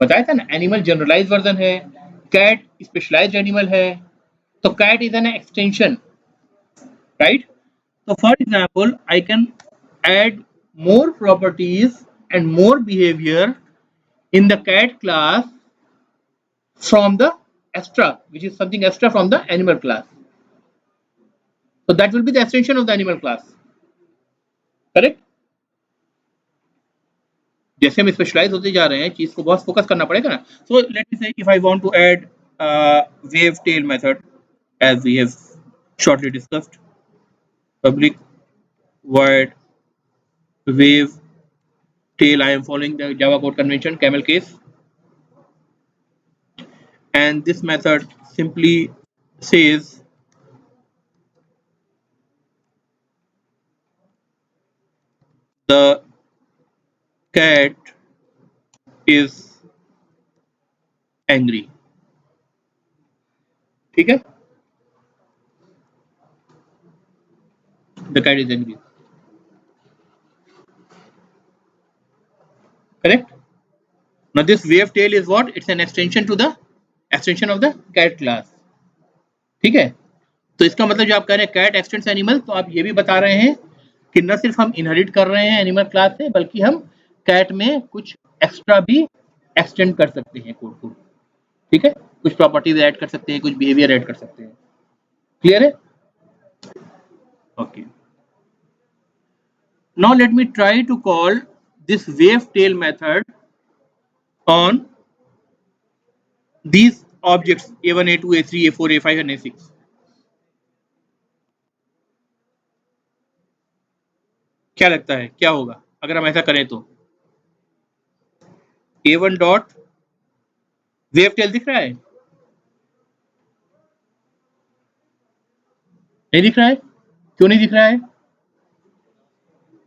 Speaker 1: बताया था ना, एनिमल जनरलाइज वर्जन है, कैट स्पेशलाइज्ड एनिमल है, तो cat is an extension, right. So for example, I can add more properties and more behavior in the cat class from the extra, which is something extra from the animal class. So that will be the extension of the animal class. Correct? जैसे हम specialise होते जा रहे हैं, चीज को बहुत focus करना पड़ेगा ना। सो let me say if I want to add wave tail method as we have shortly discussed, public void wave tail, I am following the Java code convention camel case, and this method simply says the cat is angry, ठीक है, the cat is angry, correct. Now this wave tail is what? It's an extension to the extension of the cat class, ठीक है। तो इसका मतलब जो आप कह रहे हैं कैट एक्सटेंड्स एनिमल, तो आप ये भी बता रहे हैं कि न सिर्फ हम इनहेरिट कर रहे हैं एनिमल क्लास से, बल्कि हम कैट में कुछ एक्स्ट्रा भी एक्सटेंड कर सकते हैं कोड को, ठीक है, कुछ प्रॉपर्टीज ऐड कर सकते हैं, कुछ बिहेवियर ऐड कर सकते हैं, क्लियर है? Okay, now let me try to call this wave tail method on these objects a1 a2 a3 a4 a5 and a6. क्या लगता है क्या होगा अगर हम ऐसा करें? तो a1 डॉट वेव टेल दिख रहा है, नहीं दिख रहा है? क्यों नहीं दिख रहा है?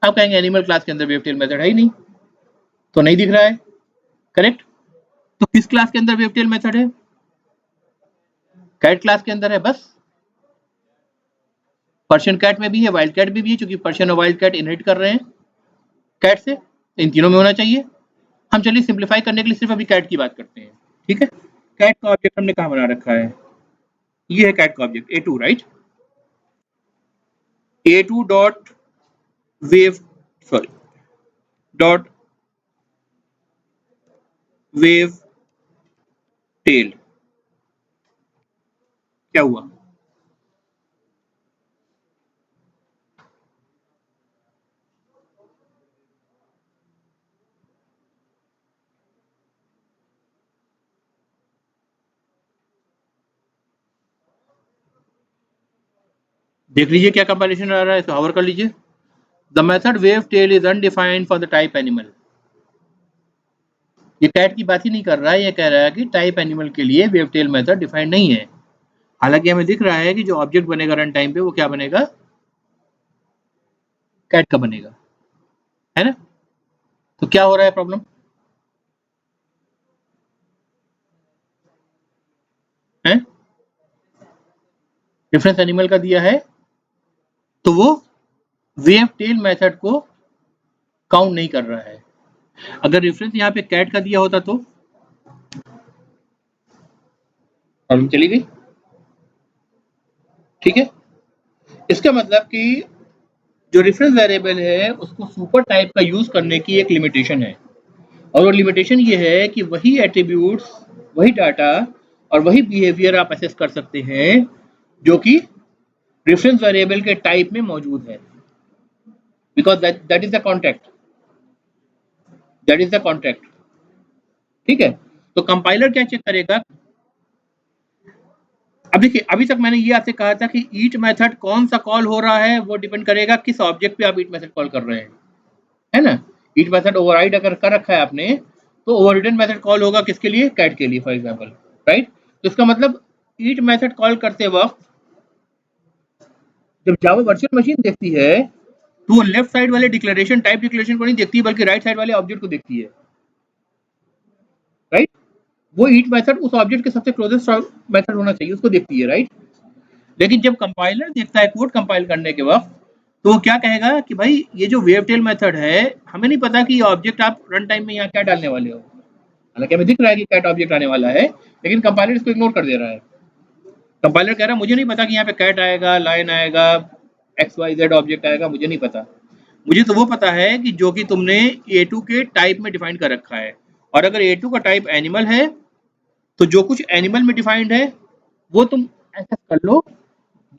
Speaker 1: आप कहेंगे एनिमल क्लास के अंदर वेव टेल मेथड है ही नहीं, तो नहीं दिख रहा है, करेक्ट। तो किस क्लास के अंदर वेव टेल मेथड है? कैट क्लास के अंदर है, बस। पर्शियन कैट में भी है, वाइल्ड कैट में भी है, क्योंकि पर्शियन और वाइल्ड कैट इनहेरिट कर रहे हैं कैट से, इन तीनों में होना चाहिए। हम चलिए सिंप्लीफाई करने के लिए सिर्फ अभी कैट की बात करते हैं, ठीक है। कैट का ऑब्जेक्ट हमने कहाँ बना रखा है? ये है कैट का ऑब्जेक्ट a2, राइट। a2 dot wave, sorry, dot wave tail, क्या हुआ? देख लीजिए क्या कंपाइलेशन आ रहा है, तो हावर कर लीजिए। The method wave tail is undefined for the type animal. ये कैट की बात ही नहीं कर रहा है, ये कह रहा है कि टाइप एनिमल के लिए वेव टेल मेथड डिफाइंड नहीं है। हालांकि हमें दिख रहा है कि जो ऑब्जेक्ट बनेगा रन टाइम पे वो क्या बनेगा, कैट का बनेगा, है ना। तो क्या हो रहा है प्रॉब्लम, है रेफरेंस एनिमल का दिया है तो वो वेव टेल मेथड को काउंट नहीं कर रहा है। अगर रेफरेंस यहाँ पे कैट का दिया होता तो प्रॉब्लम चली गई, ठीक है। इसका मतलब कि जो रेफरेंस वेरिएबल है उसको सुपर टाइप का यूज करने की एक लिमिटेशन है, और वो लिमिटेशन ये है कि वही एट्रीब्यूट्स, वही डाटा और वही बिहेवियर आप एसेस कर सकते हैं जो कि रेफरेंस वेरिएबल के टाइप में मौजूद है, because that is the contract, that is the contract, ठीक है। तो कंपाइलर क्या चेक करेगा, अब देखिए अभी तक मैंने ये आपसे कहा था कि ईट मेथड कौन सा कॉल हो रहा है वो डिपेंड करेगा किस ऑब्जेक्ट पे आप ईट मेथड कॉल कर रहे हैं, है ना। ईट मेथड ओवरराइड अगर कर रखा है आपने तो ओवररिडन मेथड कॉल होगा किसके लिए, कैट के लिए फॉर एग्जांपल, राइट। तो इसका मतलब ईट मेथड कॉल करते वक्त जब जावा वर्चुअल मशीन देखती है तो वो लेफ्ट साइड वाले डिक्लेरेशन, टाइप डिक्लेरेशन को नहीं देखती बल्कि राइट साइड वाले ऑब्जेक्ट को देखती है, राइट। वो ईट मेथड उस ऑब्जेक्ट के सबसे क्लोजेस्ट मेथड होना चाहिए उसको देखती है, राइट। लेकिन जब कंपाइलर देखता है कोड कंपाइल करने के वक्त तो वो क्या कहेगा कि भाई ये जो वेवटेल मेथड है हमें नहीं पता कि ये ऑब्जेक्ट आप रन टाइम में यहाँ क्या डालने वाले हो, हालांकि हमें दिख रहा है कि कैट ऑब्जेक्ट आने वाला है लेकिन कंपाइलर इसको इग्नोर कर दे रहा है। कंपाइलर कह रहा है मुझे नहीं पता कि यहाँ पे कैट आएगा, लाइन आएगा, एक्स वाई जेड ऑब्जेक्ट आएगा, मुझे नहीं पता। मुझे तो वो पता है कि जो कि तुमने A2 के टाइप में डिफाइन कर रखा है, और अगर A2 का टाइप एनिमल है तो जो कुछ एनिमल में डिफाइंड है वो तुम एक्सेस कर लो,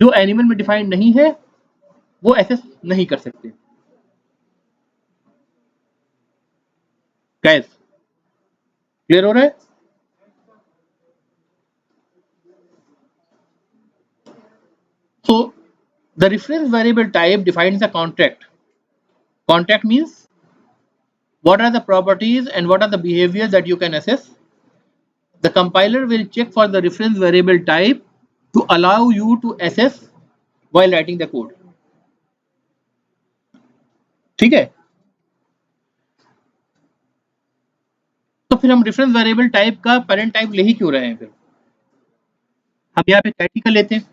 Speaker 1: जो एनिमल में डिफाइंड नहीं है वो एक्सेस नहीं कर सकते। गैस क्लियर हो रहा है। So the reference variable type defines a contract. Contract means what are the properties and what are the behaviors that you can assess. The compiler will check for the reference variable type to allow you to assess while writing the code. ठीक है। तो फिर हम reference variable type का parent type ले ही क्यों रहे हैं, फिर हम यहाँ पे कैट का लेते हैं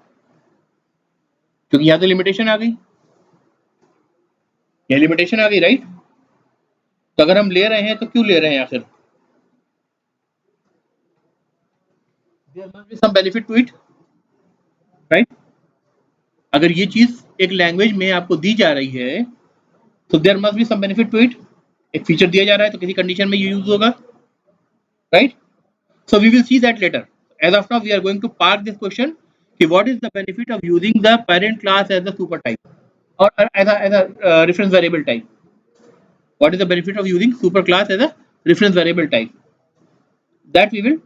Speaker 1: क्योंकि यहाँ तो लिमिटेशन आ गई, यहाँ लिमिटेशन आ गई, राइट। तो अगर हम ले रहे हैं तो क्यों ले रहे हैं आखिर, there must be some benefit to it, right? अगर ये चीज एक लैंग्वेज में आपको दी जा रही है तो there must be some benefit to it, एक फीचर दिया जा रहा है तो किसी कंडीशन में ये यूज होगा, right. So we will see that later, as of now we are going to park this question कि what is the benefit of using the parent class as a super type और as a reference variable type. What is the benefit of using super class as a reference variable type? That we will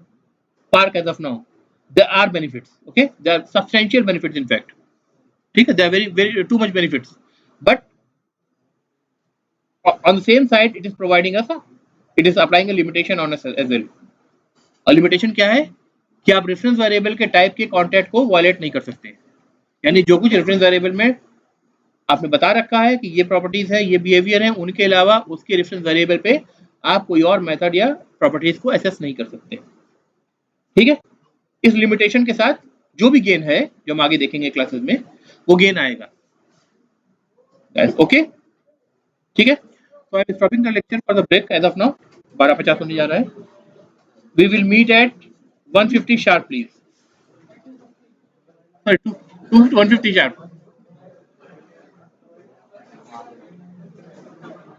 Speaker 1: park as of now. There are benefits, okay? There are substantial benefits, in fact. ठीक है, there are very too much benefits. But on the same side, it is providing us it is applying a limitation on us as well. और limitation क्या है कि आप reference variable के type के contact को वायलेट नहीं कर सकते, यानी जो कुछ रेफरेंस वेरिएबल में आपने बता रखा है कि ये प्रॉपर्टीज है, ये बिहेवियर है, उनके अलावा उसके रेफरेंस वेरिएबल पे आप कोई और मेथड या प्रॉपर्टीज को एक्सेस नहीं कर सकते, ठीक है। इस लिमिटेशन के साथ जो भी गेन है जो हम आगे देखेंगे क्लासेस में वो गेन आएगा, ओके, ठीक है। तो I am stopping the lecture for the break as of now, 12:50 होने जा रहा है। We will meet at 150 sharp please, sorry 150 sharp.